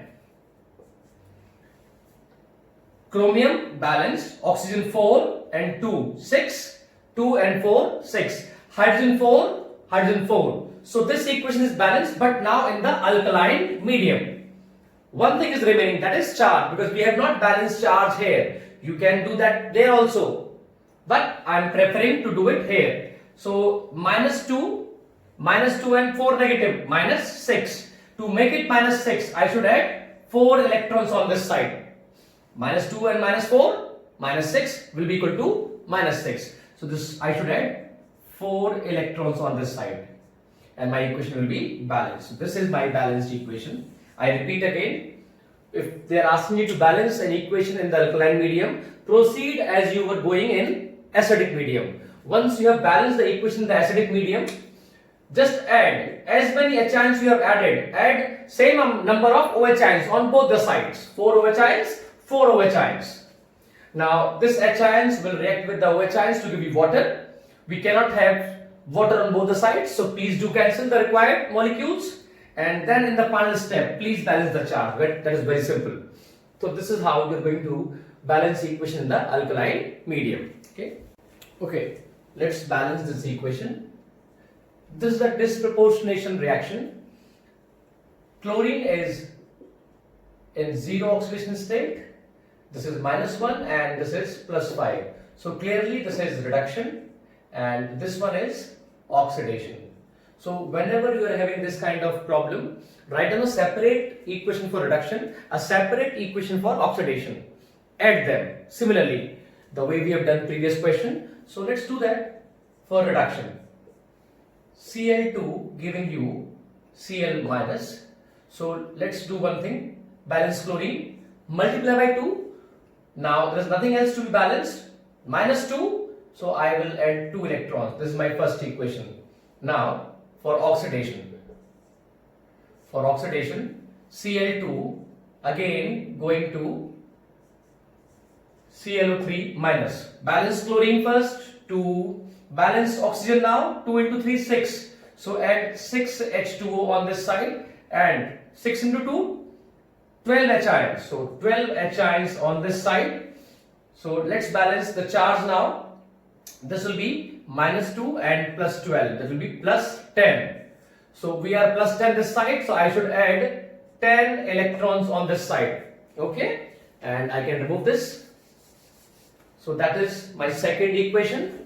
A: Chromium balanced, oxygen 4 and 2 6, 2 and 4 6, hydrogen 4, hydrogen 4. So this equation is balanced, but now in the alkaline medium. One thing is remaining, that is charge, because we have not balanced charge here. You can do that there also, but I am preferring to do it here. So minus 2 and 4 negative, minus 6. To make it minus 6, I should add 4 electrons on this side. Minus 2 and minus 4, minus 6 will be equal to minus 6. So this I should add 4 electrons on this side, and my equation will be balanced. So this is my balanced equation. I repeat again, if they are asking you to balance an equation in the alkaline medium, proceed as you were going in acidic medium. Once you have balanced the equation in the acidic medium, just add as many H ions you have added, add same number of OH ions on both the sides. 4 OH ions, 4 OH ions. Now this H ions will react with the OH ions to give you water. We cannot have water on both the sides, so please do cancel the required molecules, and then in the final step please balance the charge. That is very simple. So this is how you are going to balance the equation in the alkaline medium. Okay, let's balance this equation. This is a disproportionation reaction. Chlorine is in 0 oxidation state. This is -1 and this is +5. So clearly this is reduction and this one is oxidation. So whenever you are having this kind of problem, write down a separate equation for reduction, a separate equation for oxidation. Add them similarly the way we have done previous question. So let's do that. for reduction. Cl2 giving you Cl minus. So let's do one thing. Balance chlorine, multiply by 2. Now there is nothing else to be balanced. Minus 2. So I will add 2 electrons. This is my first equation. Now for oxidation. For oxidation, Cl2 again going to ClO3 minus. Balance chlorine first, 2. Balance oxygen now, 2 into 3, 6. So add 6 H2O on this side and 6 into 2, 12 H ions. So 12 H ions on this side. So let's balance the charge now. This will be minus 2 and plus 12. That will be plus 10. So we are plus 10 this side. So I should add 10 electrons on this side. Okay. And I can remove this. So that is my second equation.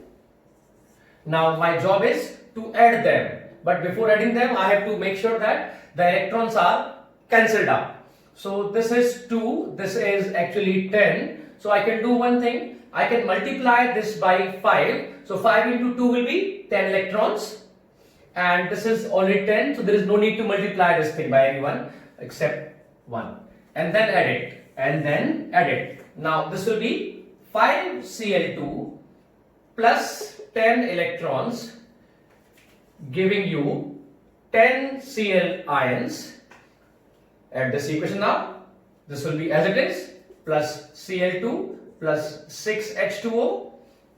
A: Now my job is to add them. But before adding them, I have to make sure that the electrons are cancelled out. So this is 2, this is actually 10. So I can do one thing, I can multiply this by 5. So 5 into 2 will be 10 electrons. And this is already 10, so there is no need to multiply this thing by anyone except 1. And then add it, and then add it. Now this will be 5 Cl2 plus 10 electrons giving you 10 Cl ions. Add this equation now. This will be as it is, plus Cl2 plus 6 H2O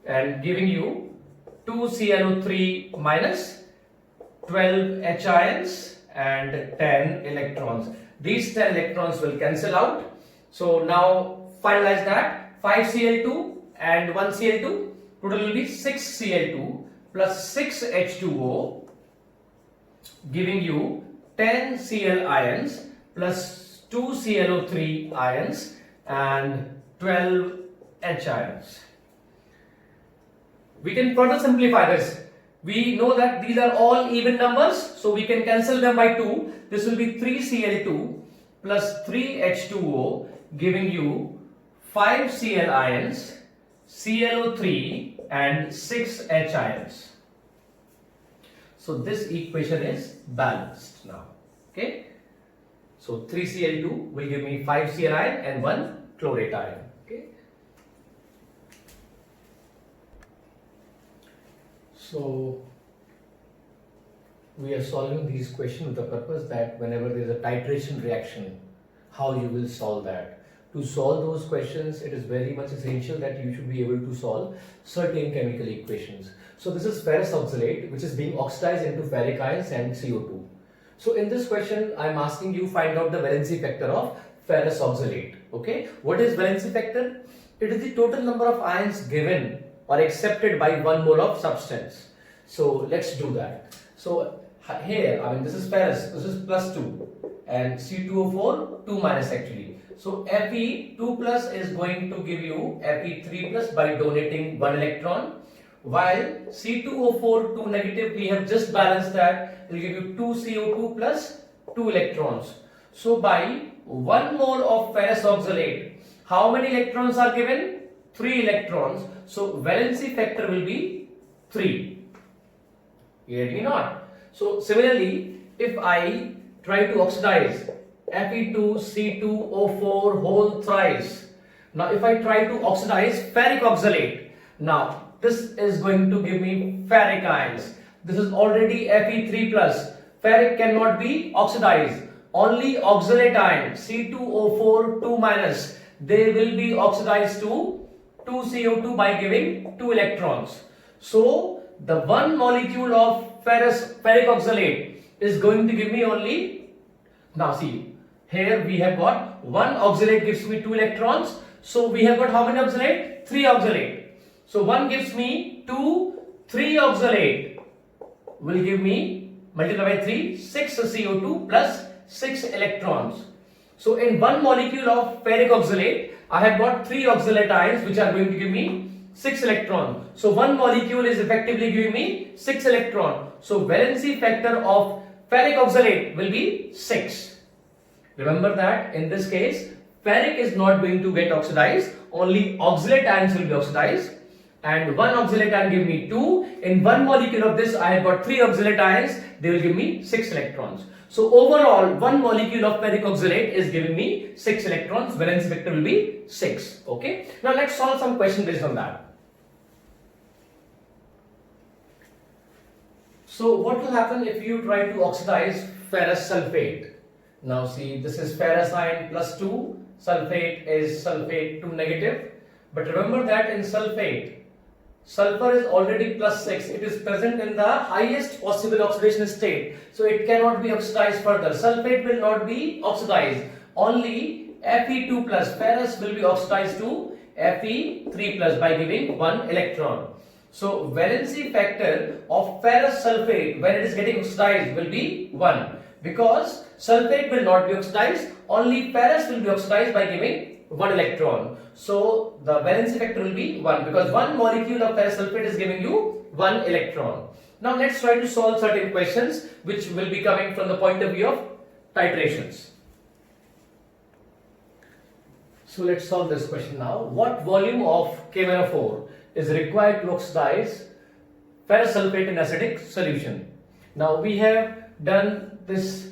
A: and giving you 2 ClO3 minus 12 H ions and 10 electrons. These 10 electrons will cancel out. So now finalize that. 5 Cl2 and 1 Cl2. Total will be 6 Cl2 plus 6 H2O giving you 10 Cl ions plus 2 ClO3 ions and 12 H ions. We can further simplify this. We know that these are all even numbers, so we can cancel them by 2. This will be 3 Cl2 plus 3 H2O giving you 5 Cl ions, ClO3 and 6 H ions. So this equation is balanced now. Okay. So 3 Cl2 will give me 5 Cl ion and 1 chlorate ion. Okay. So we are solving these questions with the purpose that whenever there is a titration reaction, how you will solve that. To solve those questions, it is very much essential that you should be able to solve certain chemical equations. So this is ferrous oxalate, which is being oxidized into ferric ions and CO2. So in this question, I am asking you find out the valency factor of ferrous oxalate. Okay, what is valency factor? It is the total number of ions given or accepted by 1 mole of substance. So let's do that. So here, this is ferrous, this is plus 2 and C2O4, 2 minus actually. So Fe2 plus is going to give you Fe3 plus by donating 1 electron, while C2O4 2 negative, we have just balanced that, it will give you 2 CO2 plus 2 electrons. So by 1 mole of ferrous oxalate, how many electrons are given? 3 electrons. So valency factor will be 3. Get me not? So similarly, if I try to oxidize Fe2C2O4 whole thrice. Now if I try to oxidize ferric oxalate, now this is going to give me ferric ions. This is already Fe3 plus. Ferric cannot be oxidized. Only oxalate ion C2O4 2 minus, they will be oxidized to 2 CO2 by giving 2 electrons. So the one molecule of ferric oxalate is going to give me only, now see, here we have got 1 oxalate gives me 2 electrons. So we have got how many oxalate? 3 oxalate. So 1 gives me 2, 3 oxalate will give me, multiply by 3, 6 CO2 plus 6 electrons. So in 1 molecule of ferric oxalate, I have got 3 oxalate ions which are going to give me 6 electrons. So 1 molecule is effectively giving me 6 electrons. So valency factor of ferric oxalate will be 6. Remember that in this case, ferric is not going to get oxidized, only oxalate ions will be oxidized. and one oxalate ion give me 2. In one molecule of this, I have got 3 oxalate ions. They will give me 6 electrons. So overall, one molecule of ferric oxalate is giving me 6 electrons. Valence vector will be 6. Okay. Now let's solve some question based on that. So what will happen if you try to oxidize ferrous sulfate? Now see, this is ferrous ion plus 2. Sulfate is sulfate 2 negative. But remember that in sulfate, sulfur is already plus 6. It is present in the highest possible oxidation state. So it cannot be oxidized further. Sulfate will not be oxidized. Only Fe2 plus ferrous will be oxidized to Fe3 plus by giving 1 electron. So valency factor of ferrous sulfate when it is getting oxidized will be 1. Because sulfate will not be oxidized. Only ferrous will be oxidized by giving 1 electron. So the valency factor will be 1 because one molecule of ferrous sulfate is giving you 1 electron. Now let's try to solve certain questions which will be coming from the point of view of titrations. So let's solve this question now. What volume of KMnO4 is required to oxidize ferrous sulfate in acidic solution? Now we have done this,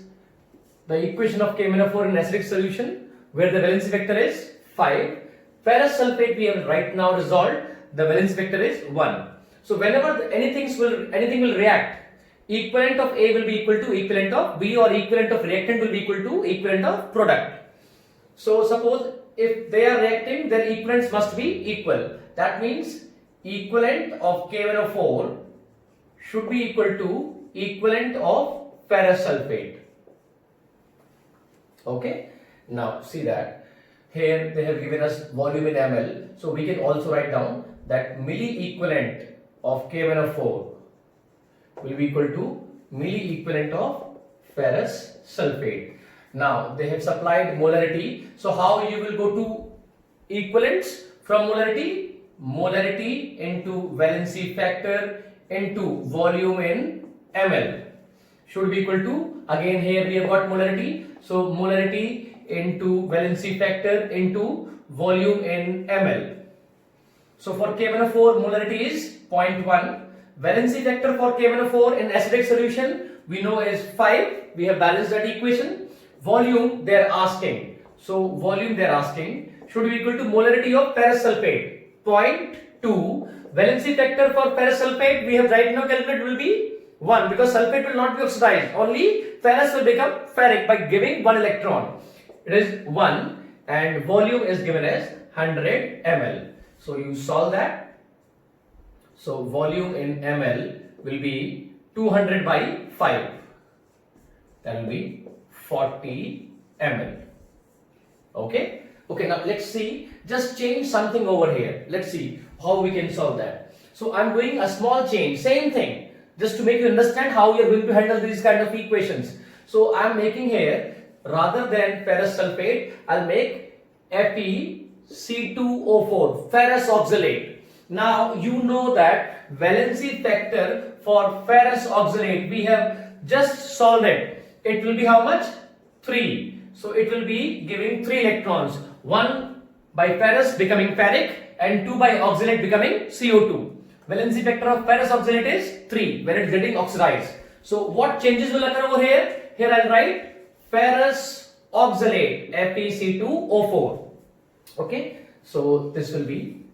A: the equation of KMnO4 in acidic solution, where the valency vector is 5. Ferrous sulfate we have right now resolved, the valency vector is 1. So whenever anything will react, equivalent of A will be equal to equivalent of B, or equivalent of reactant will be equal to equivalent of product. So suppose if they are reacting, their equivalents must be equal. That means equivalent of KMnO4 should be equal to equivalent of ferrous sulfate. Okay. Now see that here they have given us volume in ml, so we can also write down that milli equivalent of KMnO4 will be equal to milli equivalent of ferrous sulfate. Now they have supplied molarity, so how you will go to equivalents from molarity? Molarity into valency factor into volume in ml should be equal to, again here we have got molarity, so molarity into valency factor into volume in ml. So for KMnO4 molarity is 0.1. Valency factor for KMnO4 in acidic solution we know is 5. We have balanced that equation. Volume they are asking. So volume they are asking should be equal to molarity of ferrous sulfate 0.2. Valency factor for ferrous sulfate we have right now calculated will be 1 because sulfate will not be oxidized. Only ferrous will become ferric by giving 1 electron. It is 1 and volume is given as 100 ml. So you solve that. So volume in ml will be 200 by 5. That will be 40 ml. Okay. Okay. Now let's see. Just change something over here. Let's see how we can solve that. So I'm doing a small change. Same thing. Just to make you understand how you are going to handle these kind of equations. So I'm making here, rather than ferrous sulfate, I'll make FeC2O4, ferrous oxalate. Now you know that valency factor for ferrous oxalate we have just solved it. It will be how much? 3. So it will be giving 3 electrons. 1 by ferrous becoming ferric and 2 by oxalate becoming CO2. Valency factor of ferrous oxalate is 3 when it is getting oxidized. So what changes will occur over here? Here I'll write ferrous oxalate FeC2O4. Okay, so this will be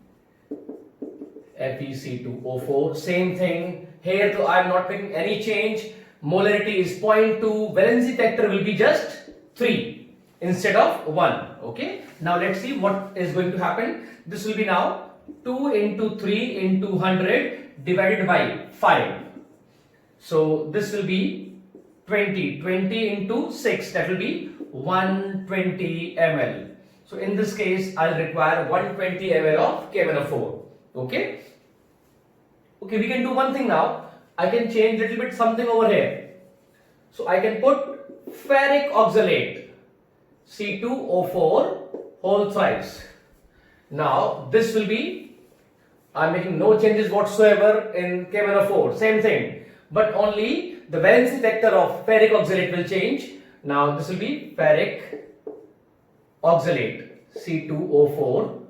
A: FeC2O4. Same thing here, though I am not making any change. Molarity is 0.2. Valency factor will be just 3 instead of 1. Okay, now let's see what is going to happen. This will be now 2 into 3 into 100 divided by 5. So this will be 20 into 6, that will be 120 ml. So in this case I'll require 120 ml of KMnO4. Okay, we can do one thing now. I can change little bit something over here. So I can put ferric oxalate C2O4 whole thrice. Now this will be, I'm making no changes whatsoever in KMnO4, same thing, but only the valency factor of ferric oxalate will change. Now this will be ferric oxalate C2O4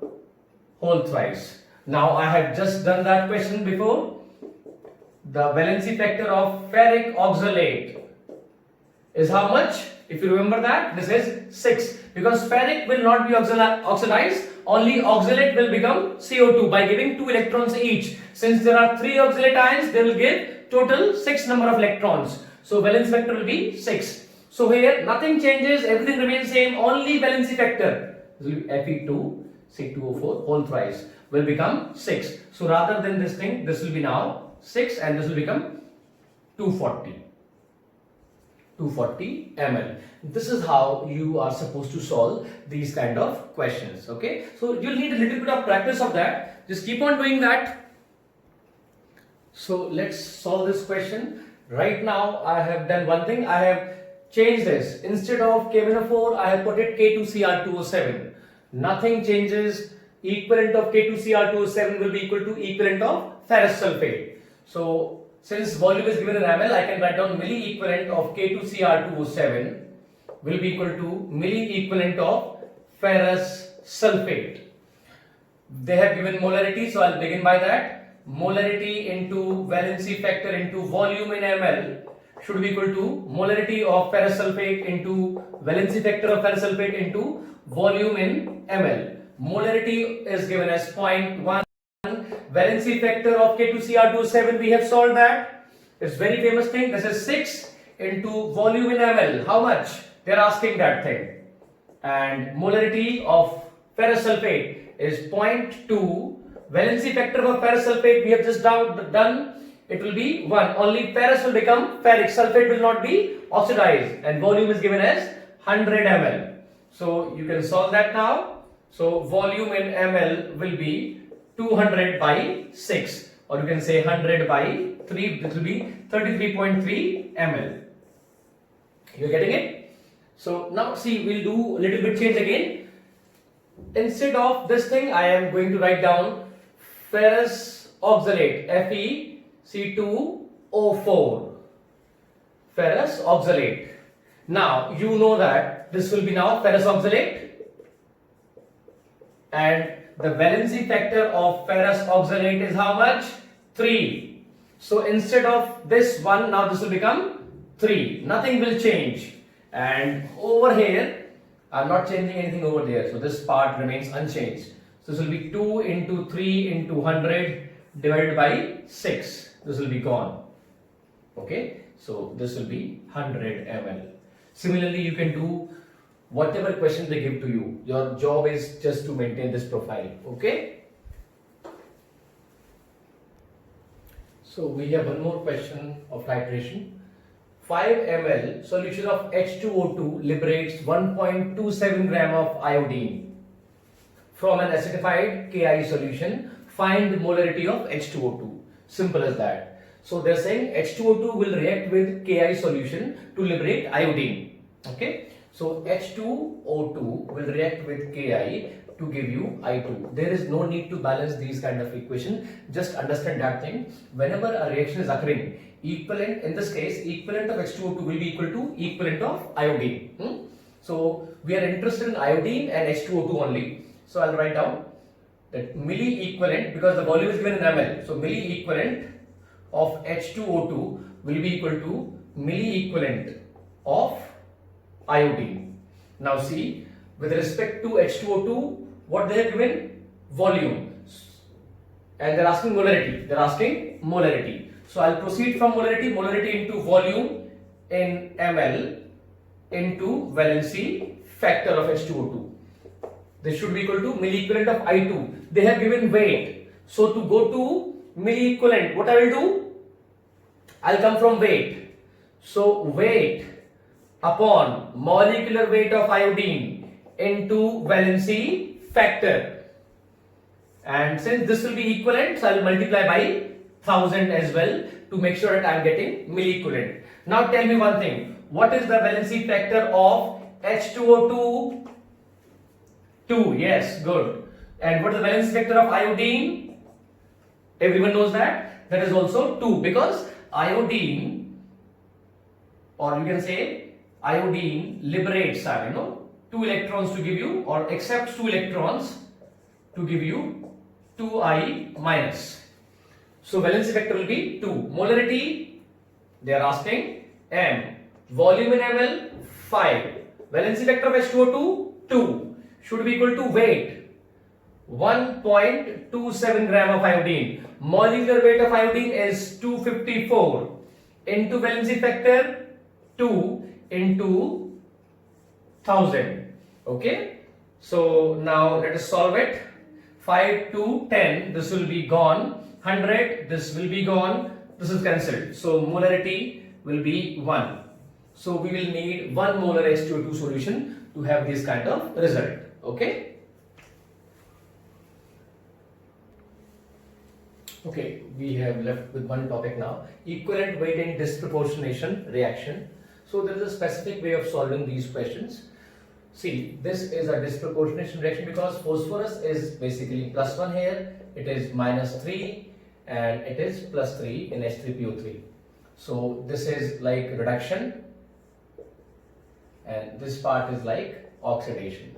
A: whole thrice. Now I have just done that question before. The valency factor of ferric oxalate is how much? If you remember that, this is 6. Because ferric will not be oxidized, only oxalate will become CO2 by giving 2 electrons each. Since there are 3 oxalate ions, they will give total 6 number of electrons. So valence factor will be 6. So here nothing changes, everything remains same, only valency factor. This will be Fe2, C2O4 whole thrice will become 6. So rather than this thing, this will be now 6 and this will become 240 ml. This is how you are supposed to solve these kind of questions. Okay, so you'll need a little bit of practice of that. Just keep on doing that. So let's solve this question. Right now I have done one thing. I have changed this. Instead of KMnO4, I have put it K2Cr2O7. Nothing changes. Equivalent of K2Cr2O7 will be equal to equivalent of ferrous sulfate. So since volume is given in ml, I can write down milli equivalent of K2Cr2O7 will be equal to milli equivalent of ferrous sulfate. They have given molarity, so I'll begin by that. Molarity into valency factor into volume in ml should be equal to molarity of ferrous sulfate into valency factor of ferrous sulfate into volume in ml. Molarity is given as 0.1. Valency factor of K2Cr2O7, we have solved that. It's very famous thing. This is 6 into volume in ml. How much? They're asking that thing. And molarity of ferrous sulfate is 0.2. Valency factor of ferrous sulfate we have just done. It will be 1. Only ferrous will become ferric. Sulfate will not be oxidized. And volume is given as 100 ml. So you can solve that now. So volume in ml will be 200 by 6, or you can say 100 by 3, this will be 33.3 ml. You're getting it? So now see, we'll do a little bit change again. Instead of this thing, I am going to write down ferrous oxalate, FeC2O4. Ferrous oxalate. Now, you know that this will be now ferrous oxalate. And the valency factor of ferrous oxalate is how much? 3. So instead of this 1, now this will become 3. Nothing will change. And over here, I'm not changing anything over there. So this part remains unchanged. So this will be 2 into 3 into 100 divided by 6. This will be gone. Okay. So this will be 100 ml. Similarly, you can do whatever question they give to you. Your job is just to maintain this profile. Okay. So we have one more question of titration. 5 ml solution of H2O2 liberates 1.27 gram of iodine from an acidified Ki solution. Find the molarity of H2O2. Simple as that. So they're saying H2O2 will react with Ki solution to liberate iodine. Okay. So H2O2 will react with Ki to give you I2. There is no need to balance these kind of equation. Just understand that thing. Whenever a reaction is occurring, equivalent, in this case, equivalent of H2O2 will be equal to equivalent of iodine. So we are interested in iodine and H2O2 only. So I'll write down that milli equivalent, because the volume is given in ml. So milli equivalent of H2O2 will be equal to milli equivalent of iodine. Now see, with respect to H2O2, what they have given? Volume. And they're asking molarity. So I'll proceed from molarity into volume in ml into valency factor of H2O2. This should be equal to milli equivalent of I2. They have given weight. So to go to milli equivalent, what I will do? I'll come from weight. So weight upon molecular weight of iodine into valency factor. And since this will be equivalent, so I will multiply by 1000 as well to make sure that I am getting milli equivalent. Now tell me one thing. What is the valency factor of H2O2? 2. Yes, good. And what is the valency factor of iodine? Everyone knows that. That is also 2, because iodine, or you can say iodine liberates 2 electrons to give you, or accepts 2 electrons to give you 2I minus. So valency vector will be 2. Molarity, they are asking M. Volume in ml 5. Valency vector of H2O2 2. Should be equal to weight 1.27 gram of iodine. Molecular weight of iodine is 254 into valency factor 2 into 1000. Okay. So now let us solve it. 5 to 10, this will be gone. 100, this will be gone. This is cancelled. So molarity will be 1. So we will need 1 molar H2O2 solution to have this kind of result. Okay. Okay, we have left with one topic now. Equivalent weight and disproportionation reaction. So there is a specific way of solving these questions. See, this is a disproportionation reaction because phosphorus is basically +1 here, it is -3 and it is +3 in H3PO3. So this is like reduction and this part is like oxidation.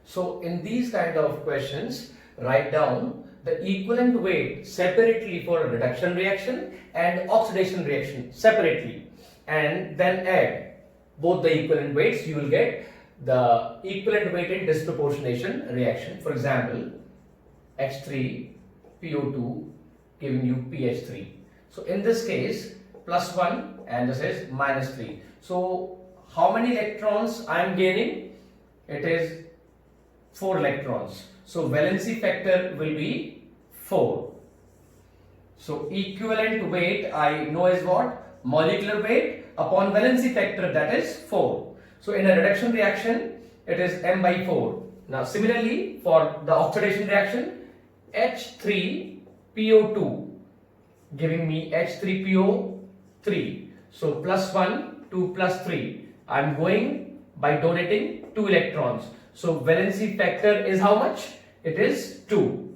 A: So in these kind of questions, write down the equivalent weight separately for reduction reaction and oxidation reaction separately, and then add both the equivalent weights. You will get the equivalent weight in disproportionation reaction. For example, H3PO2 giving you PH3. So in this case, +1 and this is -3. So how many electrons I am gaining? It is 4 electrons. So valency factor will be 4. So equivalent weight I know is what? Molecular weight upon valency factor, that is 4. So in a reduction reaction, it is m/4. Now similarly for the oxidation reaction, H3PO2 giving me H3PO3. So +1 to +3. I am going by donating 2 electrons. So valency factor is how much? It is 2.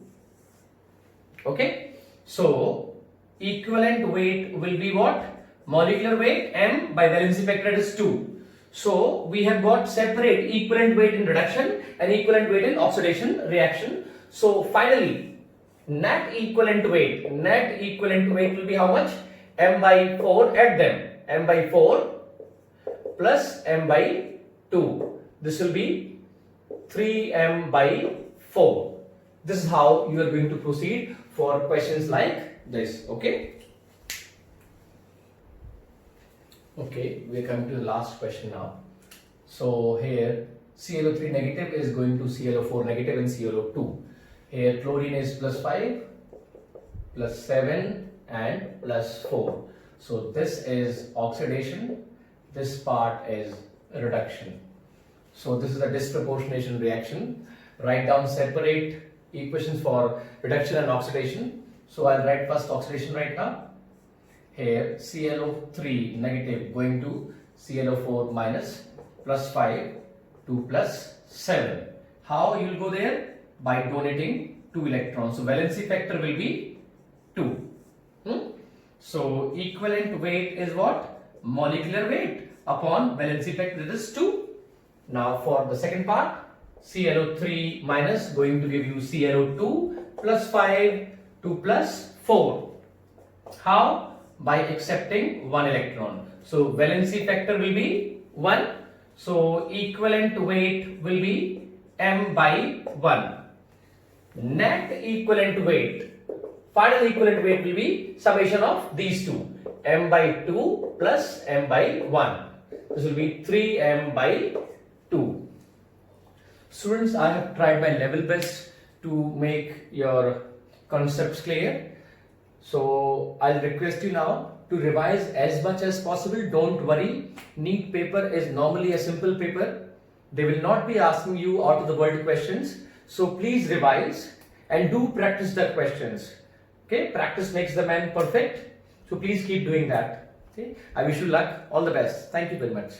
A: Okay. So equivalent weight will be what? Molecular weight m by valency factor is 2. So we have got separate equivalent weight in reduction and equivalent weight in oxidation reaction. So finally, net equivalent weight will be how much? m/4. Add them. m/4 plus m/2. This will be 3m/4. This is how you are going to proceed for questions like this. Okay. Okay, we are coming to the last question now. So here ClO3 negative is going to ClO4 negative and ClO2. Here chlorine is +5, +7 and +4. So this is oxidation, this part is reduction. So this is a disproportionation reaction. Write down separate equations for reduction and oxidation. So I'll write first oxidation right now. Here ClO3 negative going to ClO4 minus, +5 to +7. How you will go there? By donating 2 electrons. So valency factor will be 2. So equivalent weight is what? Molecular weight upon valency factor, that is 2. Now for the second part, ClO3 minus going to give you ClO2 +5 to +4. How? By accepting 1 electron. So valency factor will be 1. So equivalent weight will be m/1. Net equivalent weight, final equivalent weight will be summation of these two, m/2 plus m/1. This will be 3m/2. Students, I have tried my level best to make your concepts clear. So I'll request you now to revise as much as possible. Don't worry, NEET paper is normally a simple paper. They will not be asking you out of the world questions. So please revise and do practice the questions. Okay, practice makes the man perfect. So please keep doing that. Okay, I wish you luck. All the best. Thank you very much.